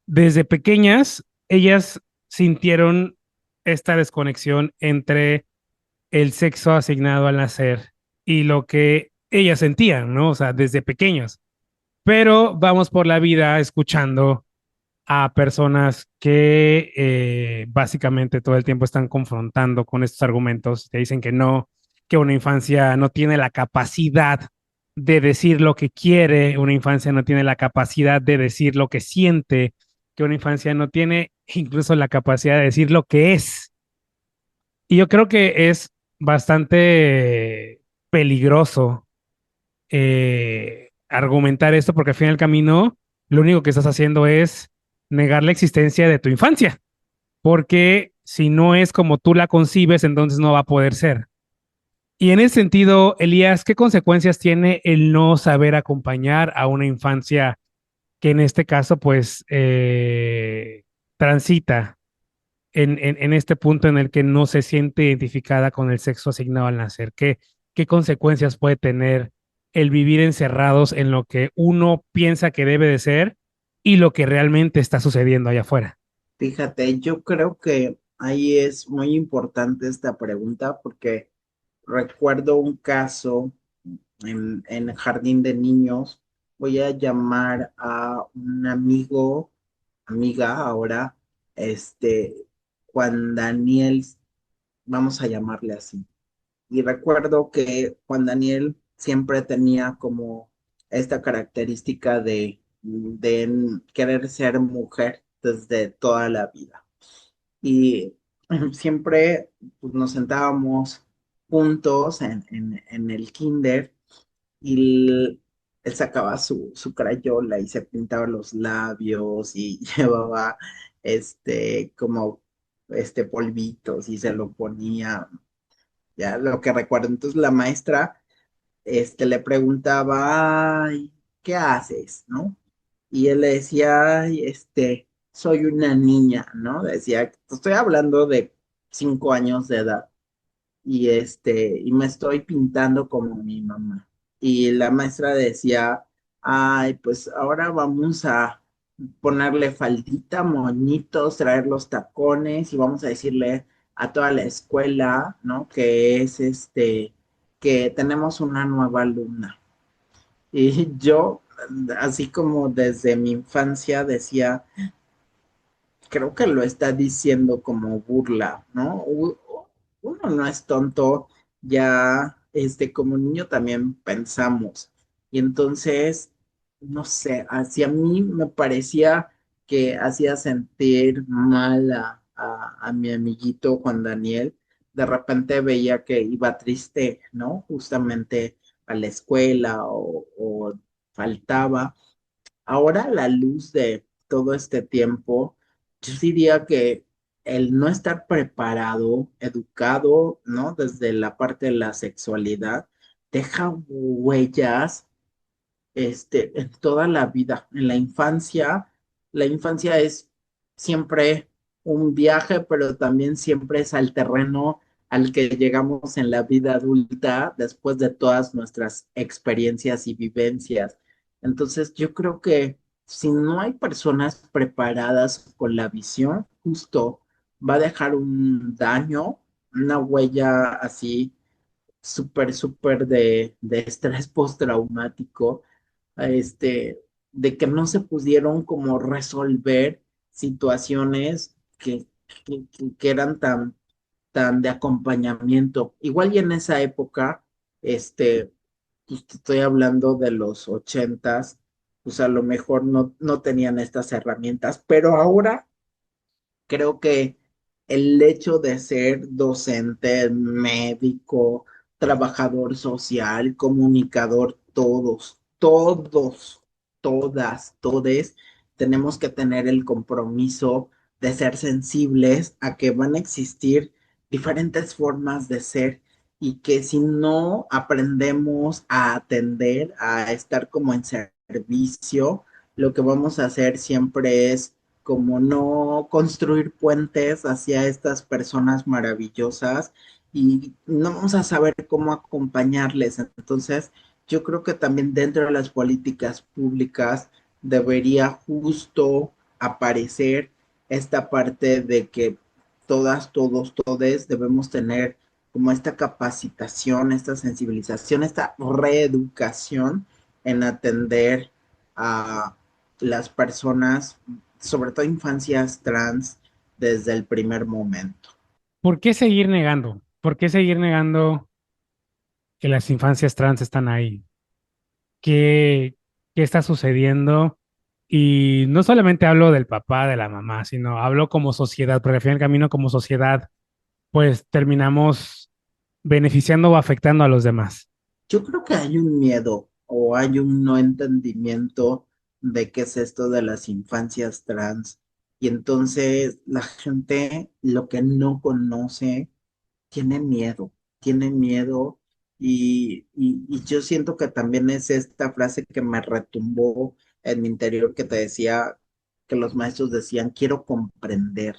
Desde pequeñas, ellas sintieron esta desconexión entre el sexo asignado al nacer y lo que ellas sentían, ¿no? O sea, desde pequeños. Pero vamos por la vida escuchando a personas que básicamente todo el tiempo están confrontando con estos argumentos, te dicen que no, que una infancia no tiene la capacidad de decir lo que quiere, una infancia no tiene la capacidad de decir lo que siente, que una infancia no tiene incluso la capacidad de decir lo que es. Y yo creo que es bastante peligroso argumentar esto porque al final del camino lo único que estás haciendo es negar la existencia de tu infancia, porque si no es como tú la concibes, entonces no va a poder ser. Y en ese sentido, Elías, ¿qué consecuencias tiene el no saber acompañar a una infancia que en este caso, pues, transita en este punto en el que no se siente identificada con el sexo asignado al nacer? ¿Qué consecuencias puede tener el vivir encerrados en lo que uno piensa que debe de ser y lo que realmente está sucediendo allá afuera? Fíjate, yo creo que ahí es muy importante esta pregunta porque recuerdo un caso en el jardín de niños. Voy a llamar a un amigo, amiga ahora, este, Juan Daniel, vamos a llamarle así. Y recuerdo que Juan Daniel siempre tenía como esta característica de querer ser mujer desde toda la vida. Y siempre pues, nos sentábamos juntos en el kinder y él sacaba su crayola y se pintaba los labios y llevaba como polvitos y se lo ponía, ya lo que recuerdo. Entonces la maestra le preguntaba, ay, ¿qué haces? ¿No? Y él le decía, ay, soy una niña, ¿no? Decía, estoy hablando de 5 años de edad y me estoy pintando como mi mamá. Y la maestra decía, ay, pues ahora vamos a ponerle faldita, moñitos, traer los tacones y vamos a decirle a toda la escuela, ¿no? Que es que tenemos una nueva alumna. Y yo, así como desde mi infancia decía, creo que lo está diciendo como burla, ¿no? Uno no es tonto, ya, como niño también pensamos. Y entonces, no sé, hacia mí me parecía que hacía sentir mal a mi amiguito Juan Daniel. De repente veía que iba triste, ¿no? Justamente a la escuela o faltaba. Ahora, a la luz de todo este tiempo, yo diría que el no estar preparado, educado, ¿no? Desde la parte de la sexualidad, deja huellas, en toda la vida. En la infancia es siempre un viaje, pero también siempre es al terreno al que llegamos en la vida adulta después de todas nuestras experiencias y vivencias. Entonces, yo creo que si no hay personas preparadas con la visión, justo va a dejar un daño, una huella así súper de estrés postraumático, a de que no se pudieron como resolver situaciones que eran tan de acompañamiento. Igual y en esa época, pues te estoy hablando de los 80s, pues a lo mejor no tenían estas herramientas, pero ahora creo que el hecho de ser docente, médico, trabajador social, comunicador, todas, todes, tenemos que tener el compromiso de ser sensibles a que van a existir diferentes formas de ser y que si no aprendemos a atender, a estar como en servicio, lo que vamos a hacer siempre es como no construir puentes hacia estas personas maravillosas y no vamos a saber cómo acompañarles. Entonces, yo creo que también dentro de las políticas públicas debería justo aparecer esta parte de que todas, todos, todes debemos tener como esta capacitación, esta sensibilización, esta reeducación en atender a las personas, sobre todo infancias trans, desde el primer momento. ¿Por qué seguir negando? ¿Por qué seguir negando que las infancias trans están ahí? ¿Qué, qué está sucediendo? Y no solamente hablo del papá, de la mamá, sino hablo como sociedad, porque al fin y al camino como sociedad, pues terminamos beneficiando o afectando a los demás. Yo creo que hay un miedo o hay un no entendimiento de qué es esto de las infancias trans. Y entonces la gente lo que no conoce tiene miedo y yo siento que también es esta frase que me retumbó en mi interior que te decía, que los maestros decían, quiero comprender,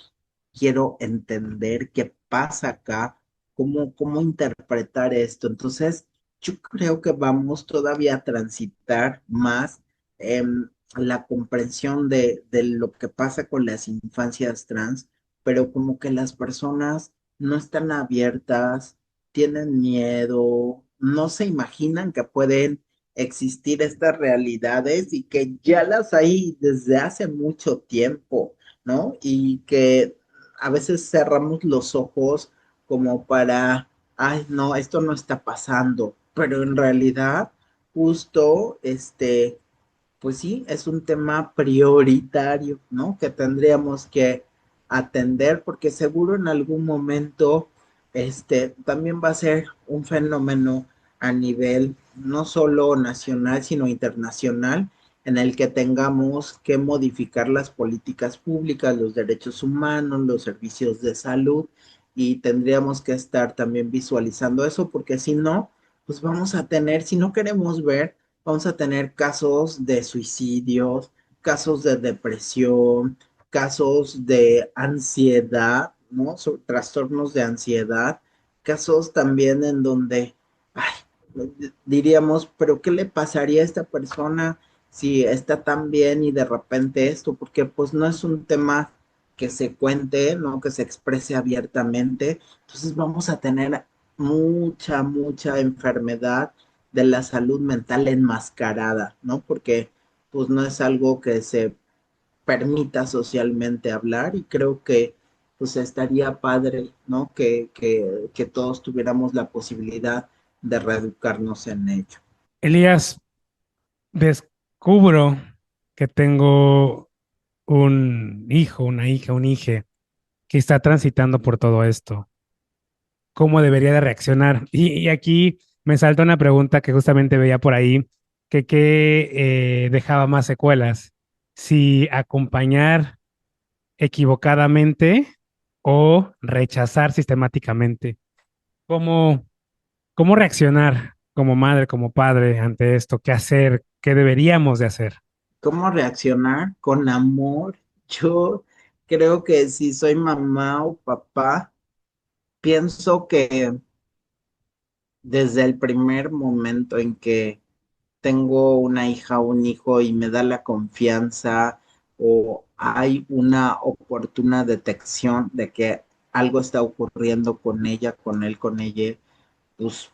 quiero entender qué pasa acá, cómo interpretar esto. Entonces, yo creo que vamos todavía a transitar más en la comprensión de lo que pasa con las infancias trans, pero como que las personas no están abiertas, tienen miedo, no se imaginan que pueden existir estas realidades y que ya las hay desde hace mucho tiempo, ¿no? Y que a veces cerramos los ojos como para, ay, no, esto no está pasando, pero en realidad, justo, pues sí, es un tema prioritario, ¿no? Que tendríamos que atender porque seguro en algún momento, también va a ser un fenómeno a nivel no solo nacional, sino internacional, en el que tengamos que modificar las políticas públicas, los derechos humanos, los servicios de salud, y tendríamos que estar también visualizando eso, porque si no, pues vamos a tener, si no queremos ver, vamos a tener casos de suicidios, casos de depresión, casos de ansiedad, ¿no? Trastornos de ansiedad, casos también en donde, ay, diríamos, pero ¿qué le pasaría a esta persona si está tan bien y de repente esto? Porque pues no es un tema que se cuente, ¿no? Que se exprese abiertamente. Entonces vamos a tener mucha enfermedad de la salud mental enmascarada, ¿no? Porque pues no es algo que se permita socialmente hablar y creo que pues estaría padre, ¿no? Que todos tuviéramos la posibilidad de reeducarnos en ello. Elías, descubro que tengo un hijo, una hija, un hije que está transitando por todo esto. ¿Cómo debería de reaccionar? Y aquí me salta una pregunta que justamente veía por ahí, que dejaba más secuelas. Si acompañar equivocadamente o rechazar sistemáticamente. ¿Cómo, cómo reaccionar como madre, como padre ante esto? ¿Qué hacer? ¿Qué deberíamos de hacer? ¿Cómo reaccionar? Con amor. Yo creo que si soy mamá o papá, pienso que desde el primer momento en que tengo una hija o un hijo y me da la confianza o hay una oportuna detección de que algo está ocurriendo con ella, con él, con ella, pues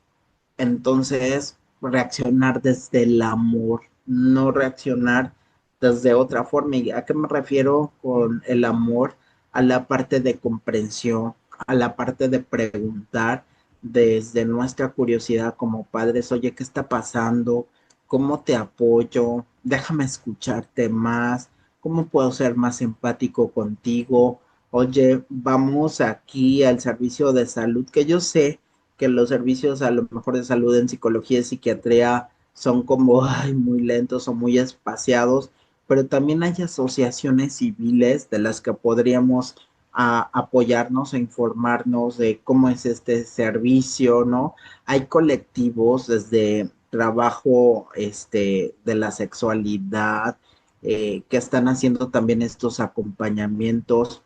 entonces reaccionar desde el amor, no reaccionar desde otra forma. ¿Y a qué me refiero con el amor? A la parte de comprensión, a la parte de preguntar desde nuestra curiosidad como padres, oye, ¿qué está pasando? ¿Cómo te apoyo? Déjame escucharte más. ¿Cómo puedo ser más empático contigo? Oye, vamos aquí al servicio de salud, que yo sé que los servicios a lo mejor de salud en psicología y psiquiatría son como ay, muy lentos o muy espaciados, pero también hay asociaciones civiles de las que podríamos apoyarnos e informarnos de cómo es este servicio, ¿no? Hay colectivos desde trabajo de la sexualidad que están haciendo también estos acompañamientos,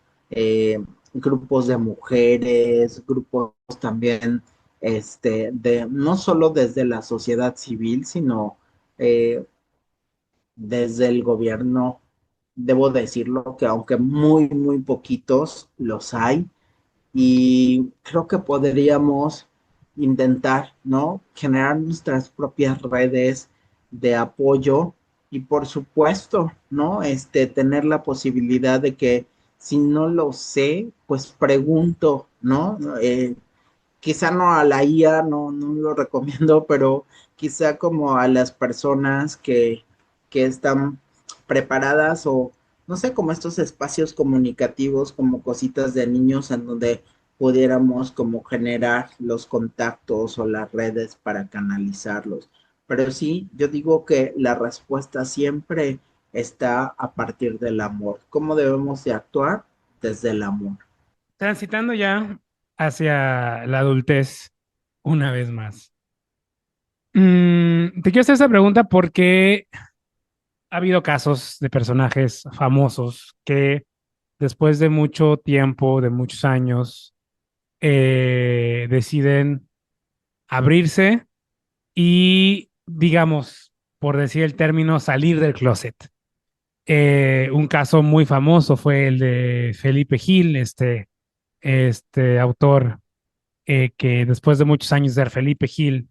grupos de mujeres, grupos también de no solo desde la sociedad civil, sino eh, desde el gobierno. Debo decirlo que aunque muy, muy poquitos los hay, y creo que podríamos intentar, ¿no? Generar nuestras propias redes de apoyo y por supuesto, ¿no? Tener la posibilidad de que si no lo sé, pues pregunto, ¿no? Quizá no a la IA, no, no lo recomiendo, pero quizá como a las personas que están preparadas o no sé, como estos espacios comunicativos, como cositas de niños en donde pudiéramos como generar los contactos o las redes para canalizarlos. Pero sí, yo digo que la respuesta siempre está a partir del amor. ¿Cómo debemos de actuar? Desde el amor. Transitando ya hacia la adultez una vez más. Te quiero hacer esta pregunta porque ha habido casos de personajes famosos que después de mucho tiempo, de muchos años, deciden abrirse y, digamos, por decir el término, salir del closet. Un caso muy famoso fue el de Felipe Gil, este autor que después de muchos años de ser Felipe Gil,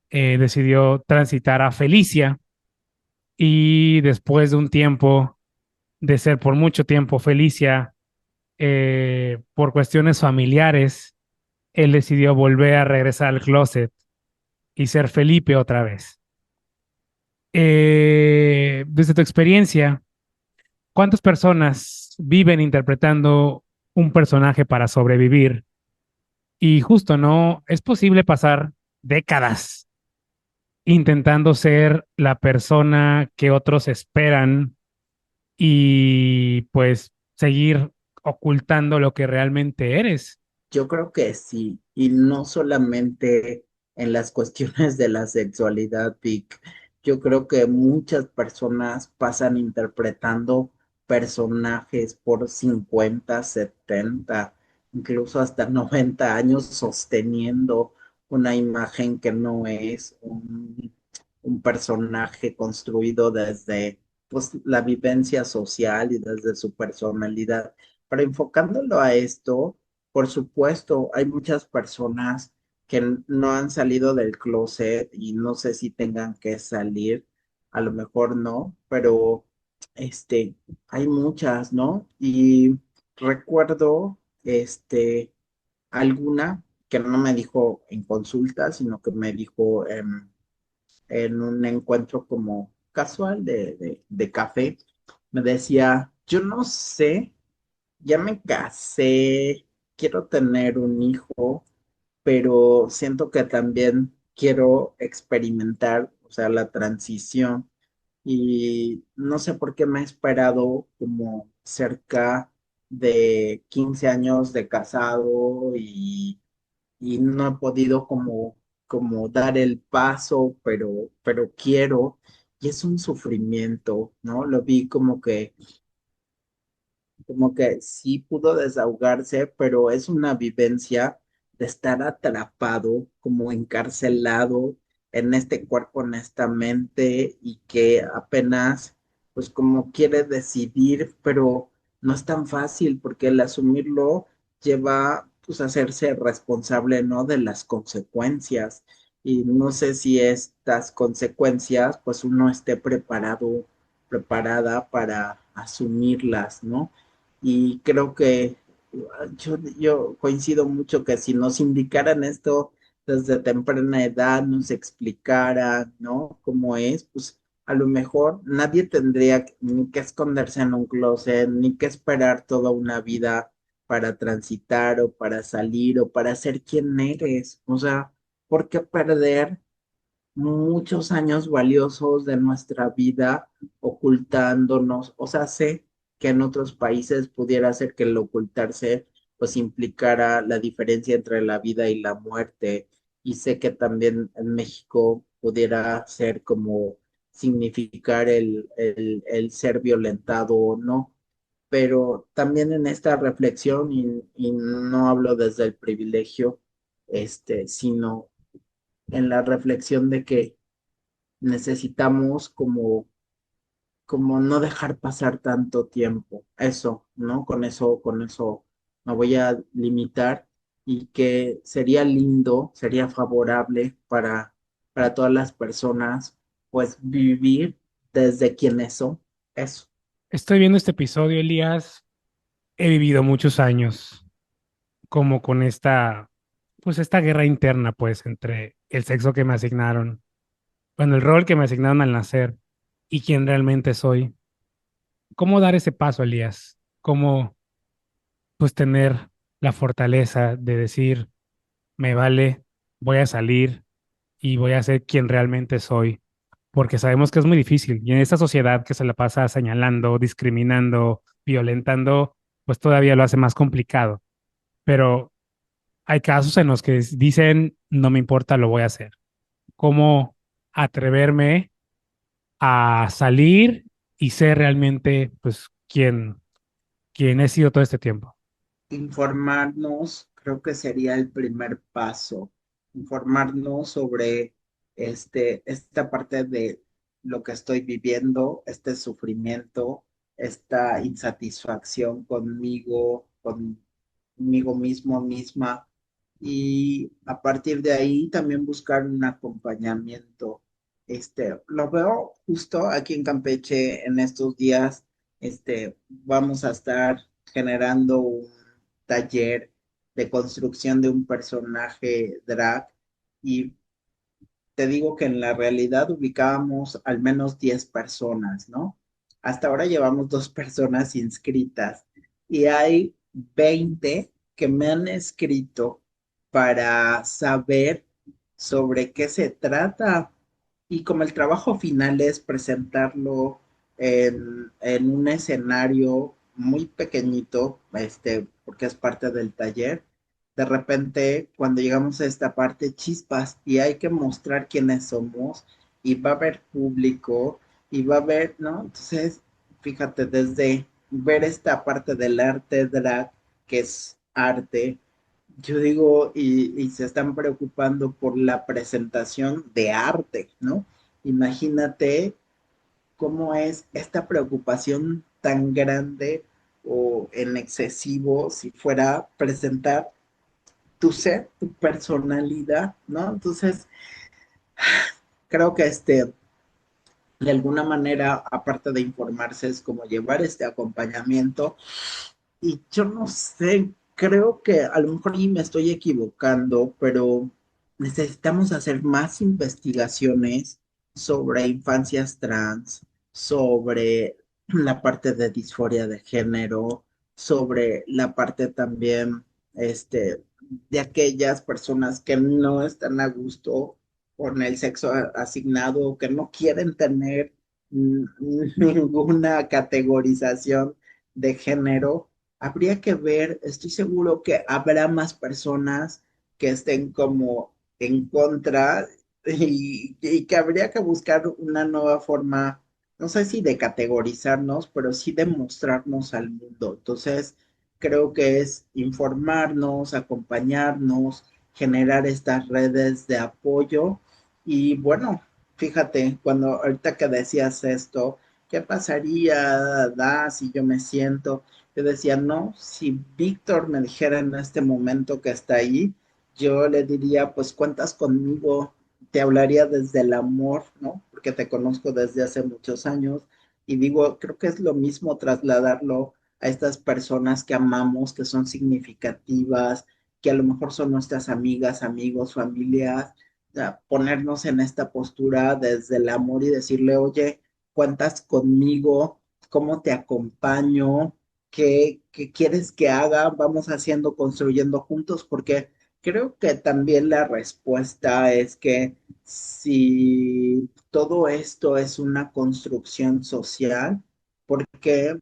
decidió transitar a Felicia y después de un tiempo de ser por mucho tiempo Felicia, por cuestiones familiares, él decidió volver a regresar al closet y ser Felipe otra vez. Desde tu experiencia, ¿cuántas personas viven interpretando un personaje para sobrevivir? Y justo, ¿no? Es posible pasar décadas intentando ser la persona que otros esperan y pues seguir ocultando lo que realmente eres. Yo creo que sí, y no solamente en las cuestiones de la sexualidad, Vic. Yo creo que muchas personas pasan interpretando personajes por 50, 70, incluso hasta 90 años sosteniendo una imagen que no es un personaje construido desde pues, la vivencia social y desde su personalidad. Pero enfocándolo a esto, por supuesto, hay muchas personas que no han salido del closet y no sé si tengan que salir, a lo mejor no, pero este, hay muchas, ¿no? Y recuerdo, alguna que no me dijo en consulta, sino que me dijo en un encuentro como casual de café, me decía, yo no sé, ya me casé, quiero tener un hijo, pero siento que también quiero experimentar, o sea, la transición y no sé por qué me he esperado como cerca de 15 años de casado y no he podido como dar el paso, pero quiero, y es un sufrimiento, ¿no? Lo vi como que sí pudo desahogarse, pero es una vivencia de estar atrapado, como encarcelado en este cuerpo, en esta mente, y que apenas, pues como quiere decidir, pero no es tan fácil, porque el asumirlo lleva, pues, a hacerse responsable, ¿no? De las consecuencias. Y no sé si estas consecuencias, pues uno esté preparado, preparada para asumirlas, ¿no? Y creo que yo coincido mucho que si nos indicaran esto desde temprana edad, nos explicaran, ¿no? Cómo es, pues a lo mejor nadie tendría ni que esconderse en un closet, ni que esperar toda una vida para transitar o para salir o para ser quien eres. O sea, ¿por qué perder muchos años valiosos de nuestra vida ocultándonos. O sea, sé que en otros países pudiera ser que el ocultarse pues implicara la diferencia entre la vida y la muerte. Y sé que también en México pudiera ser como significar el ser violentado o no. Pero también en esta reflexión, y no hablo desde el privilegio, sino en la reflexión de que necesitamos como no dejar pasar tanto tiempo. Eso, ¿no? Con eso me voy a limitar y que sería lindo, sería favorable para todas las personas, pues vivir desde quienes son. Eso. Estoy viendo este episodio, Elías. He vivido muchos años como con pues esta guerra interna, pues, entre el sexo que me asignaron, bueno, el rol que me asignaron al nacer y quién realmente soy. ¿Cómo dar ese paso, Elías? ¿Cómo, pues, tener la fortaleza de decir, me vale, voy a salir y voy a ser quien realmente soy? Porque sabemos que es muy difícil y en esta sociedad que se la pasa señalando, discriminando, violentando, pues todavía lo hace más complicado. Pero hay casos en los que dicen, no me importa, lo voy a hacer. ¿Cómo atreverme a salir y ser realmente, pues, quien he sido todo este tiempo? Informarnos, creo que sería el primer paso. Informarnos sobre esta parte de lo que estoy viviendo, este sufrimiento, esta insatisfacción conmigo mismo, misma, y a partir de ahí también buscar un acompañamiento. Lo veo justo aquí en Campeche en estos días. Vamos a estar generando un taller de construcción de un personaje drag y te digo que en la realidad ubicábamos al menos 10 personas, ¿no? Hasta ahora llevamos 2 personas inscritas y hay 20 que me han escrito para saber sobre qué se trata. Y como el trabajo final es presentarlo en un escenario muy pequeñito, porque es parte del taller, de repente cuando llegamos a esta parte, chispas, y hay que mostrar quiénes somos, y va a haber público, y va a haber, ¿no? Entonces, fíjate, desde ver esta parte del arte drag, que es arte, yo digo, y se están preocupando por la presentación de arte, ¿no? Imagínate cómo es esta preocupación tan grande o en excesivo si fuera presentar tu ser, tu personalidad, ¿no? Entonces, creo que de alguna manera, aparte de informarse, es como llevar este acompañamiento. Y yo no sé, creo que a lo mejor y me estoy equivocando, pero necesitamos hacer más investigaciones sobre infancias trans, sobre la parte de disforia de género, sobre la parte también, de aquellas personas que no están a gusto con el sexo asignado, que no quieren tener mm, ninguna categorización de género. Habría que ver, estoy seguro que habrá más personas que estén como en contra y que habría que buscar una nueva forma, no sé si de categorizarnos, pero sí de mostrarnos al mundo. Entonces, creo que es informarnos, acompañarnos, generar estas redes de apoyo y bueno, fíjate, cuando ahorita que decías esto, ¿qué pasaría, Da, si yo me siento? Yo decía, no, si Víctor me dijera en este momento que está ahí, yo le diría, pues cuentas conmigo, te hablaría desde el amor, ¿no? Porque te conozco desde hace muchos años y digo, creo que es lo mismo trasladarlo a estas personas que amamos, que son significativas, que a lo mejor son nuestras amigas, amigos, familias, sea, ponernos en esta postura desde el amor y decirle, oye, cuentas conmigo, cómo te acompaño, qué quieres que haga, vamos haciendo, construyendo juntos, porque Creo que también la respuesta es que si todo esto es una construcción social, porque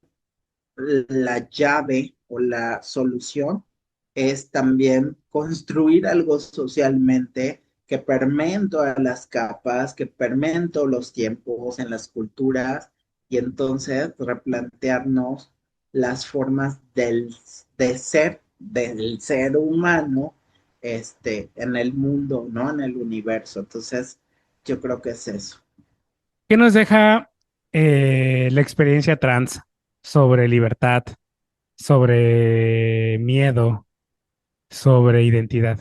la llave o la solución es también construir algo socialmente que permee en todas las capas, que permee en todos los tiempos, en las culturas, y entonces replantearnos las formas del ser humano, en el mundo, ¿no? En el universo. Entonces, yo creo que es eso. ¿Qué nos deja la experiencia trans sobre libertad, sobre miedo, sobre identidad?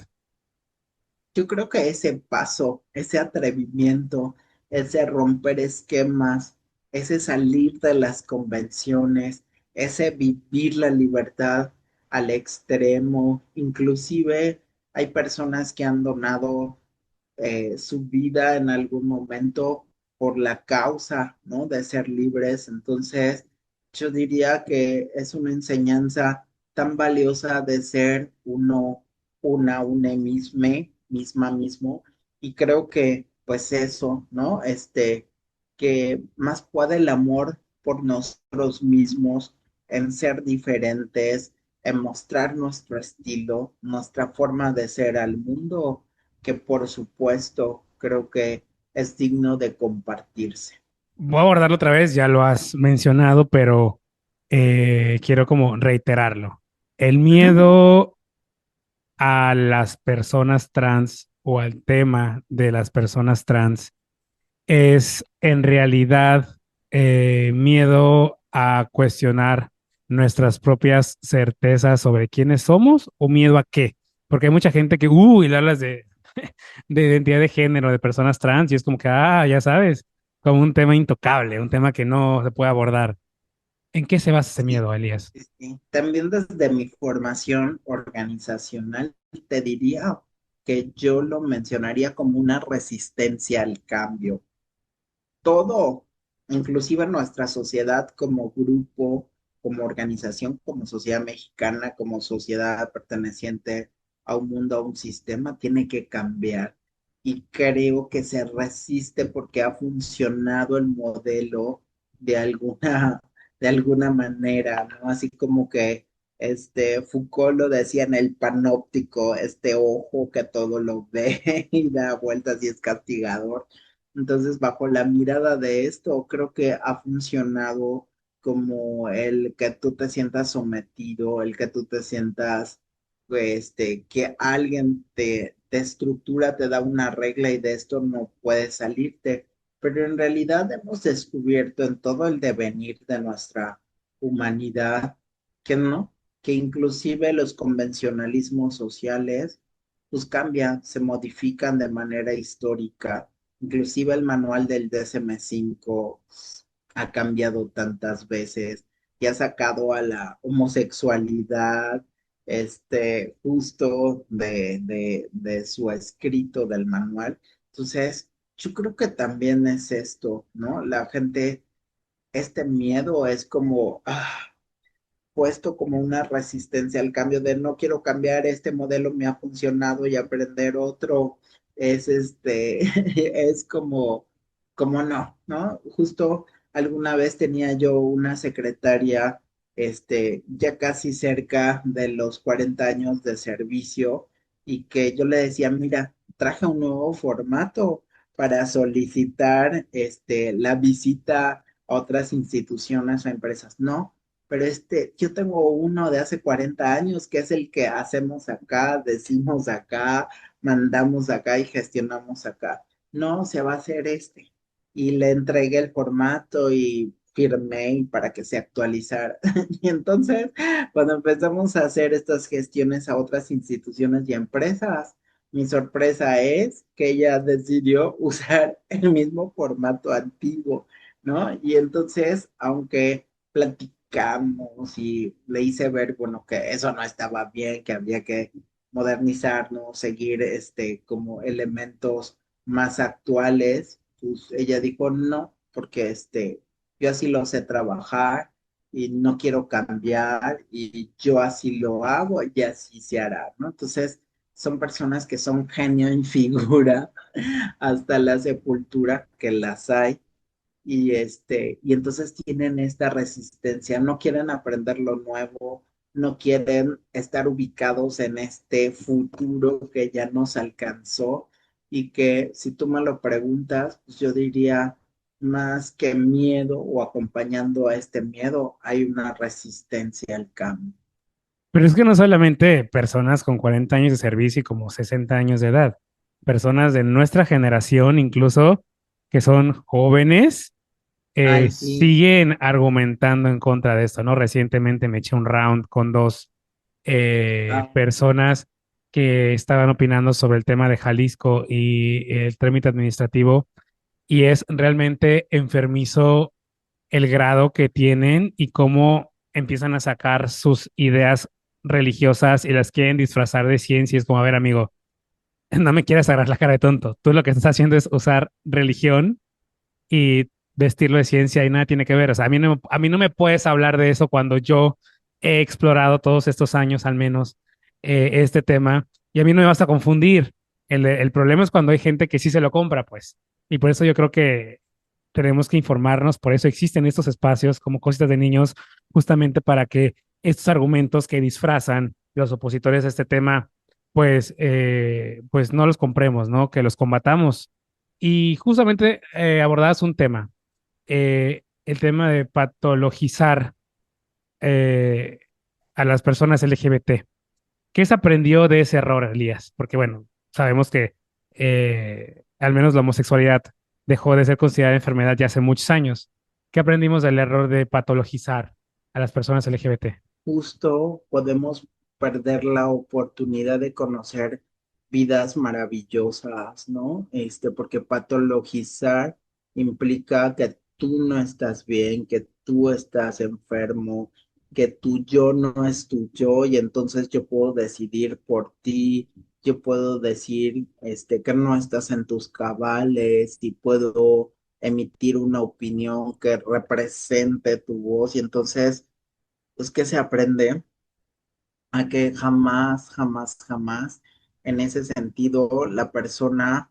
Yo creo que ese paso, ese atrevimiento, ese romper esquemas, ese salir de las convenciones, ese vivir la libertad al extremo, inclusive hay personas que han donado su vida en algún momento por la causa, ¿no? De ser libres. Entonces, yo diría que es una enseñanza tan valiosa de ser uno, una mismo, y creo que, pues eso, ¿no? Que más puede el amor por nosotros mismos, en ser diferentes, en mostrar nuestro estilo, nuestra forma de ser al mundo, que por supuesto creo que es digno de compartirse. Voy a abordarlo otra vez, ya lo has mencionado, pero quiero como reiterarlo. El Ujú. miedo a las personas trans o al tema de las personas trans es en realidad miedo a cuestionar nuestras propias certezas sobre quiénes somos o miedo a qué. Porque hay mucha gente que, y le hablas de identidad de género, de personas trans, y es como que, ya sabes, como un tema intocable, un tema que no se puede abordar. ¿En qué se basa ese Sí, miedo, Elías? sí, sí. También desde mi formación organizacional, te diría que yo lo mencionaría como una resistencia al cambio. Todo, inclusive nuestra sociedad como grupo, como organización, como sociedad mexicana, como sociedad perteneciente a un mundo, a un sistema, tiene que cambiar. Y creo que se resiste porque ha funcionado el modelo de alguna, de alguna manera, ¿no? Así como que Foucault lo decía en el panóptico, este ojo que todo lo ve y da vueltas y es castigador. Entonces, bajo la mirada de esto, creo que ha funcionado como el que tú te sientas sometido, el que tú te sientas, que alguien te estructura, te da una regla y de esto no puedes salirte. Pero en realidad hemos descubierto en todo el devenir de nuestra humanidad que no, que inclusive los convencionalismos sociales pues cambian, se modifican de manera histórica. Inclusive el manual del DSM-5 ha cambiado tantas veces y ha sacado a la homosexualidad, justo de su escrito del manual. Entonces, yo creo que también es esto, ¿no? La gente, este miedo es como, puesto como una resistencia al cambio de no quiero cambiar, este modelo me ha funcionado y aprender otro es es como no, ¿no? Justo alguna vez tenía yo una secretaria, ya casi cerca de los 40 años de servicio, y que yo le decía, mira, traje un nuevo formato para solicitar, la visita a otras instituciones o empresas. No, pero yo tengo uno de hace 40 años que es el que hacemos acá, decimos acá, mandamos acá y gestionamos acá. No, se va a hacer este. Y le entregué el formato y firmé para que se actualizara. Y entonces, cuando empezamos a hacer estas gestiones a otras instituciones y empresas, mi sorpresa es que ella decidió usar el mismo formato antiguo, ¿no? Y entonces, aunque platicamos y le hice ver, bueno, que eso no estaba bien, que había que modernizarnos, seguir como elementos más actuales, pues ella dijo no, porque yo así lo sé trabajar y no quiero cambiar y yo así lo hago y así se hará, ¿no? Entonces, son personas que son genio en figura hasta la sepultura, que las hay, y entonces tienen esta resistencia, no quieren aprender lo nuevo, no quieren estar ubicados en este futuro que ya nos alcanzó y que si tú me lo preguntas, pues yo diría más que miedo o acompañando a este miedo, hay una resistencia al cambio. Pero es que no solamente personas con 40 años de servicio y como 60 años de edad, personas de nuestra generación incluso que son jóvenes Ay, sí. siguen argumentando en contra de esto, ¿no? Recientemente me eché un round con dos Ah, personas que estaban opinando sobre el tema de Jalisco y el trámite administrativo y es realmente enfermizo el grado que tienen y cómo empiezan a sacar sus ideas religiosas y las quieren disfrazar de ciencia. Es como, a ver, amigo, no me quieras agarrar la cara de tonto. Tú lo que estás haciendo es usar religión y vestirlo de ciencia y nada tiene que ver. O sea, a mí no me puedes hablar de eso cuando yo he explorado todos estos años al menos este tema y a mí no me vas a confundir. El problema es cuando hay gente que sí se lo compra, pues. Y por eso yo creo que tenemos que informarnos, por eso existen estos espacios como Cositas de Niños, justamente para que estos argumentos que disfrazan los opositores a este tema, pues no los compremos, ¿no? Que los combatamos. Y justamente abordabas un tema, el tema de patologizar eh, a las personas LGBT. ¿Qué se aprendió de ese error, Elías? Porque bueno, sabemos que al menos la homosexualidad dejó de ser considerada enfermedad ya hace muchos años. ¿Qué aprendimos del error de patologizar a las personas LGBT? justo podemos perder la oportunidad de conocer vidas maravillosas, ¿no? Porque patologizar implica que tú no estás bien, que tú estás enfermo, que tu yo no es tu yo y entonces yo puedo decidir por ti, yo puedo decir, que no estás en tus cabales y puedo emitir una opinión que represente tu voz y entonces pues que se aprende a que jamás, jamás, jamás en ese sentido la persona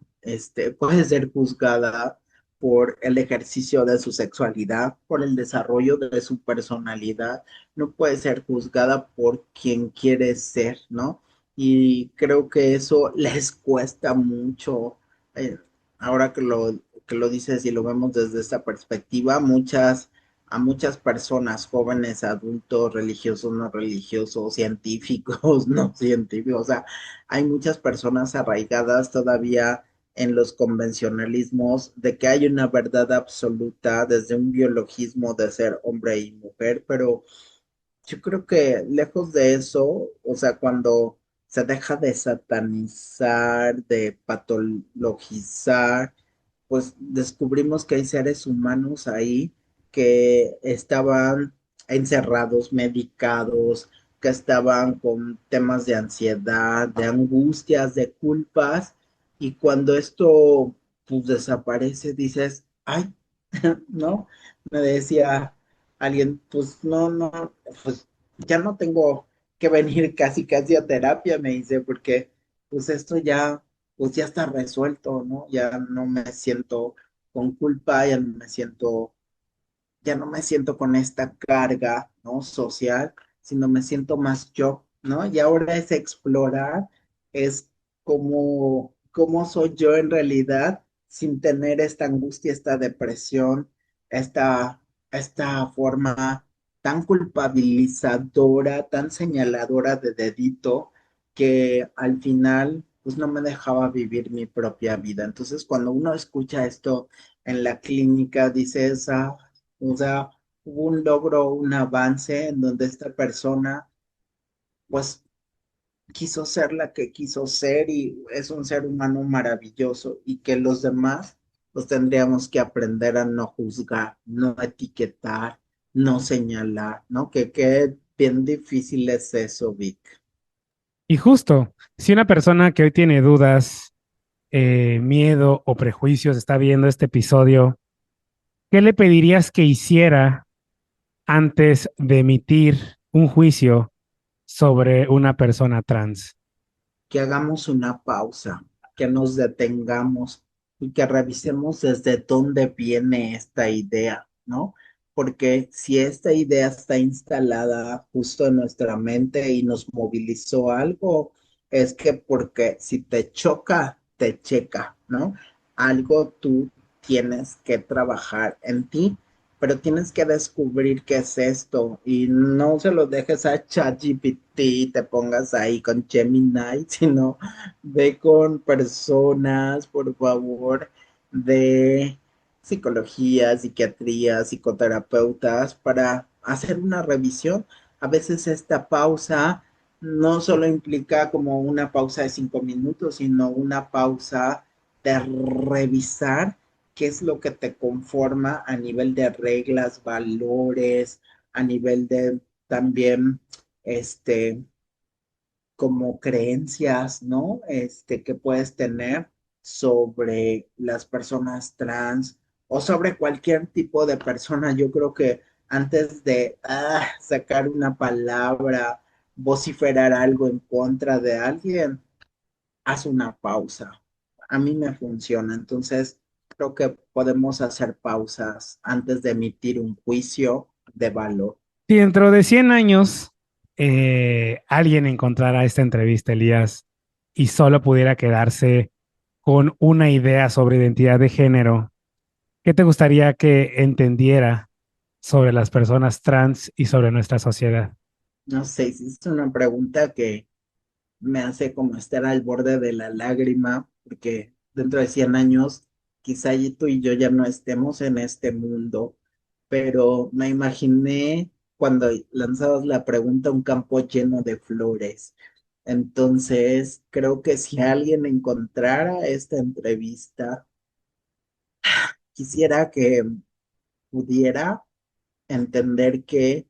puede ser juzgada por el ejercicio de su sexualidad, por el desarrollo de su personalidad, no puede ser juzgada por quien quiere ser, ¿no? Y creo que eso les cuesta mucho, eh, ahora que lo dices y lo vemos desde esta perspectiva, a muchas personas, jóvenes, adultos, religiosos, no religiosos, científicos, no científicos. O sea, hay muchas personas arraigadas todavía en los convencionalismos de que hay una verdad absoluta desde un biologismo de ser hombre y mujer, pero yo creo que lejos de eso, o sea, cuando se deja de satanizar, de patologizar, pues descubrimos que hay seres humanos ahí que estaban encerrados, medicados, que estaban con temas de ansiedad, de angustias, de culpas, y cuando esto pues desaparece, dices, ay, ¿no? Me decía alguien, pues no, no, pues ya no tengo que venir casi casi a terapia, me dice, porque pues esto ya, pues ya está resuelto, ¿no? Ya no me siento con culpa, ya no me siento con esta carga, ¿no? Social, sino me siento más yo, ¿no? Y ahora es explorar, es cómo soy yo en realidad sin tener esta angustia, esta depresión, esta forma tan culpabilizadora, tan señaladora de dedito, que al final, pues no me dejaba vivir mi propia vida. Entonces, cuando uno escucha esto en la clínica, dices, ah, o sea, hubo un logro, un avance en donde esta persona, pues, quiso ser la que quiso ser y es un ser humano maravilloso y que los demás, pues, tendríamos que aprender a no juzgar, no etiquetar, no señalar, ¿no? Que bien difícil es eso, Vic. Y justo, si una persona que hoy tiene dudas, miedo o prejuicios está viendo este episodio, ¿qué le pedirías que hiciera antes de emitir un juicio sobre una persona trans? que hagamos una pausa, que nos detengamos y que revisemos desde dónde viene esta idea, ¿no? Porque si esta idea está instalada justo en nuestra mente y nos movilizó algo, es que porque si te choca, te checa, ¿no? Algo tú tienes que trabajar en ti, pero tienes que descubrir qué es esto y no se lo dejes a ChatGPT y te pongas ahí con Gemini, sino ve con personas, por favor, de psicología, psiquiatría, psicoterapeutas para hacer una revisión. A veces esta pausa no solo implica como una pausa de 5 minutos, sino una pausa de revisar qué es lo que te conforma a nivel de reglas, valores, a nivel de también, este, como creencias, ¿no? Que puedes tener sobre las personas trans o sobre cualquier tipo de persona. Yo creo que antes de sacar una palabra, vociferar algo en contra de alguien, haz una pausa. A mí me funciona, entonces creo que podemos hacer pausas antes de emitir un juicio de valor. Si dentro de 100 años alguien encontrara esta entrevista, Elías, y solo pudiera quedarse con una idea sobre identidad de género, ¿qué te gustaría que entendiera sobre las personas trans y sobre nuestra sociedad? No sé, si es una pregunta que me hace como estar al borde de la lágrima, porque dentro de 100 años quizá tú y yo ya no estemos en este mundo, pero me imaginé cuando lanzabas la pregunta un campo lleno de flores. Entonces, creo que si alguien encontrara esta entrevista, quisiera que pudiera entender que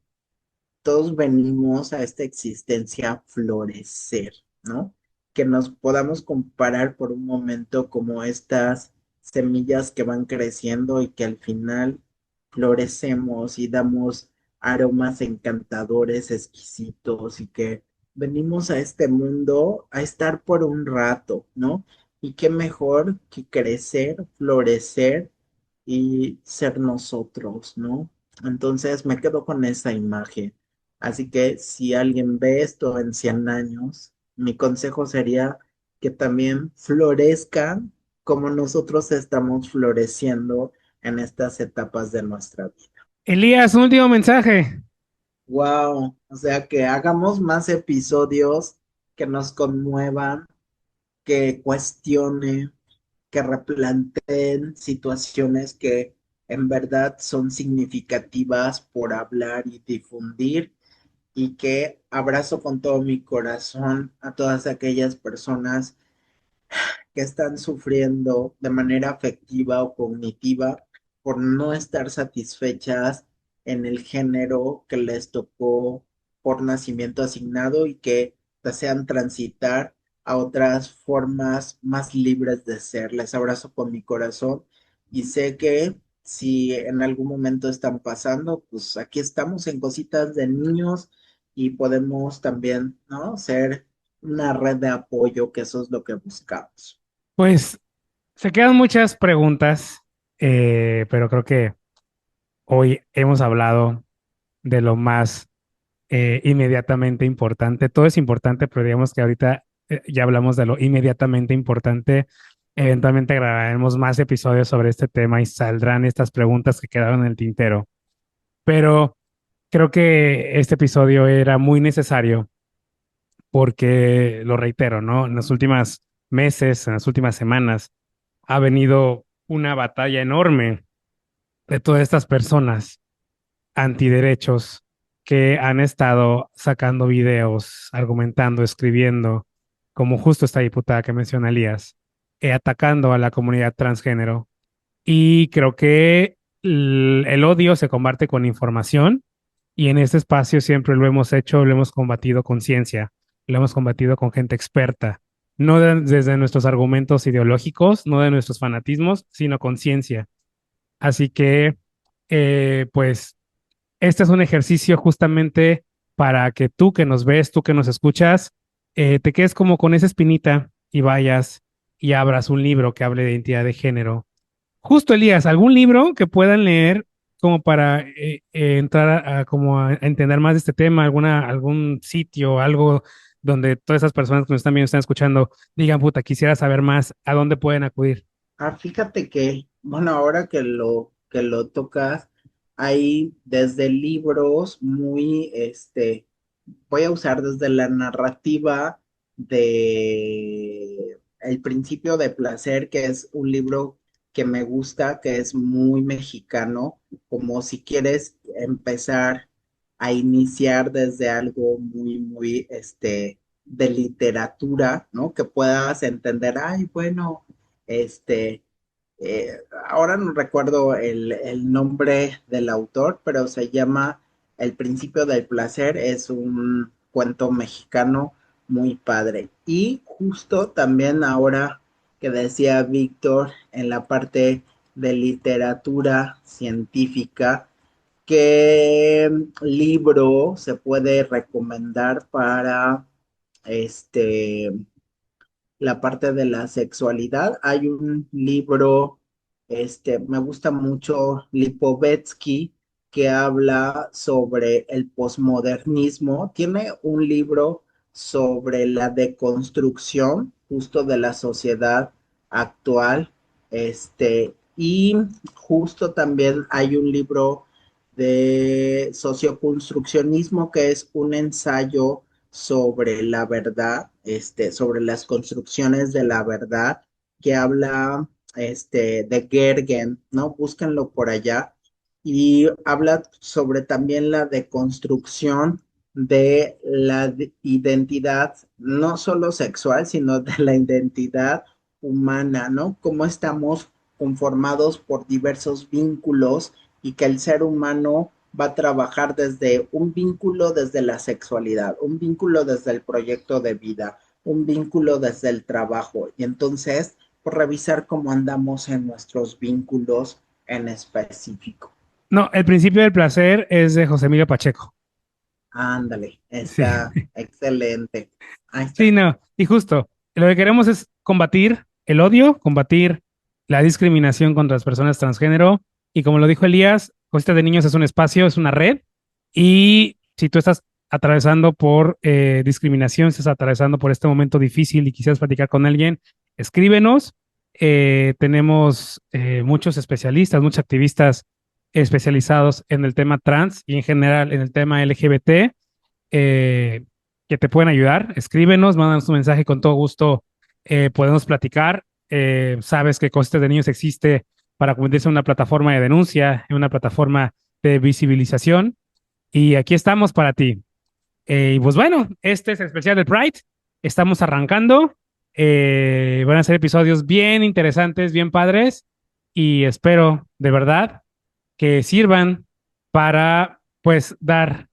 todos venimos a esta existencia a florecer, ¿no? Que nos podamos comparar por un momento como estas semillas que van creciendo y que al final florecemos y damos aromas encantadores, exquisitos y que venimos a este mundo a estar por un rato, ¿no? Y qué mejor que crecer, florecer y ser nosotros, ¿no? Entonces me quedo con esa imagen. Así que si alguien ve esto en 100 años, mi consejo sería que también florezcan como nosotros estamos floreciendo en estas etapas de nuestra vida. Elías, un último mensaje. Wow, o sea, que hagamos más episodios que nos conmuevan, que cuestionen, que replanteen situaciones que en verdad son significativas por hablar y difundir y que abrazo con todo mi corazón a todas aquellas personas que están sufriendo de manera afectiva o cognitiva por no estar satisfechas en el género que les tocó por nacimiento asignado y que desean transitar a otras formas más libres de ser. Les abrazo con mi corazón y sé que si en algún momento están pasando, pues aquí estamos en Cositas de Niños y podemos también, ¿no? Ser una red de apoyo, que eso es lo que buscamos. Pues se quedan muchas preguntas, pero creo que hoy hemos hablado de lo más inmediatamente importante. Todo es importante, pero digamos que ahorita ya hablamos de lo inmediatamente importante. Eventualmente grabaremos más episodios sobre este tema y saldrán estas preguntas que quedaron en el tintero. Pero creo que este episodio era muy necesario porque, lo reitero, ¿no? En los últimos meses, en las últimas semanas, ha venido una batalla enorme de todas estas personas antiderechos que han estado sacando videos, argumentando, escribiendo, como justo esta diputada que menciona Elías, atacando a la comunidad transgénero. Y creo que el odio se combate con información y en este espacio siempre lo hemos hecho, lo hemos combatido con ciencia, lo hemos combatido con gente experta, no desde nuestros argumentos ideológicos, no de nuestros fanatismos, sino con ciencia. Así que, pues, este es un ejercicio justamente para que tú que nos ves, tú que nos escuchas, te quedes como con esa espinita y vayas y abras un libro que hable de identidad de género. Justo, Elías, algún libro que puedan leer como para entrar como a entender más de este tema, algún sitio, algo donde todas esas personas que nos están viendo, están escuchando, digan, puta, quisiera saber más, ¿a dónde pueden acudir? Fíjate que, bueno, ahora que lo tocas, hay desde libros muy, voy a usar desde la narrativa de El principio de placer, que es un libro que me gusta, que es muy mexicano, como si quieres empezar a iniciar desde algo muy, de literatura, ¿no? Que puedas entender, ay, bueno, este eh, ahora no recuerdo el nombre del autor, pero se llama El principio del placer, es un cuento mexicano muy padre. Y justo también ahora que decía Víctor en la parte de literatura científica, ¿qué libro se puede recomendar para este la parte de la sexualidad? Hay un libro, me gusta mucho Lipovetsky, que habla sobre el posmodernismo. Tiene un libro sobre la deconstrucción justo de la sociedad actual, y justo también hay un libro de socioconstruccionismo que es un ensayo sobre la verdad, sobre las construcciones de la verdad, que habla, de Gergen, ¿no? Búsquenlo por allá. Y habla sobre también la deconstrucción de la identidad, no solo sexual, sino de la identidad humana, ¿no? Cómo estamos conformados por diversos vínculos y que el ser humano va a trabajar desde un vínculo desde la sexualidad, un vínculo desde el proyecto de vida, un vínculo desde el trabajo. Y entonces, por revisar cómo andamos en nuestros vínculos en específico. No, El principio del placer es de José Emilio Pacheco. Ándale, Sí. está excelente. Ahí Sí, está. no, y justo, lo que queremos es combatir el odio, combatir la discriminación contra las personas transgénero, y como lo dijo Elías, Cositas de Niños es un espacio, es una red, y si tú estás atravesando por discriminación, estás atravesando por este momento difícil y quisieras platicar con alguien, escríbenos. Tenemos muchos especialistas, muchos activistas especializados en el tema trans y en general en el tema LGBT. eh, que te pueden ayudar. Escríbenos, mándanos un mensaje, con todo gusto podemos platicar. Sabes que Cositas de Niños existe para convertirse en una plataforma de denuncia, en una plataforma de visibilización, y aquí estamos para ti. Y pues bueno, este es el especial del Pride. Estamos arrancando. Van a ser episodios bien interesantes, bien padres, y espero de verdad que sirvan para pues dar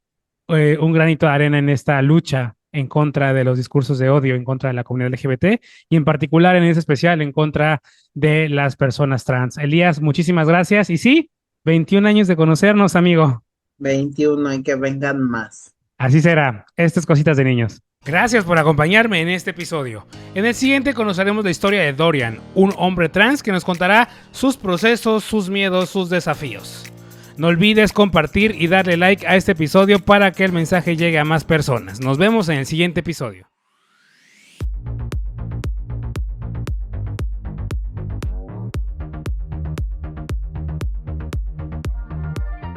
un granito de arena en esta lucha en contra de los discursos de odio, en contra de la comunidad LGBT y en particular en ese especial en contra de las personas trans. Elías, muchísimas gracias. Y sí, 21 años de conocernos, amigo. 21 y que vengan más. Así será. Estas Cositas de Niños. Gracias por acompañarme en este episodio. En el siguiente conoceremos la historia de Dorian, un hombre trans que nos contará sus procesos, sus miedos, sus desafíos. No olvides compartir y darle like a este episodio para que el mensaje llegue a más personas. Nos vemos en el siguiente episodio.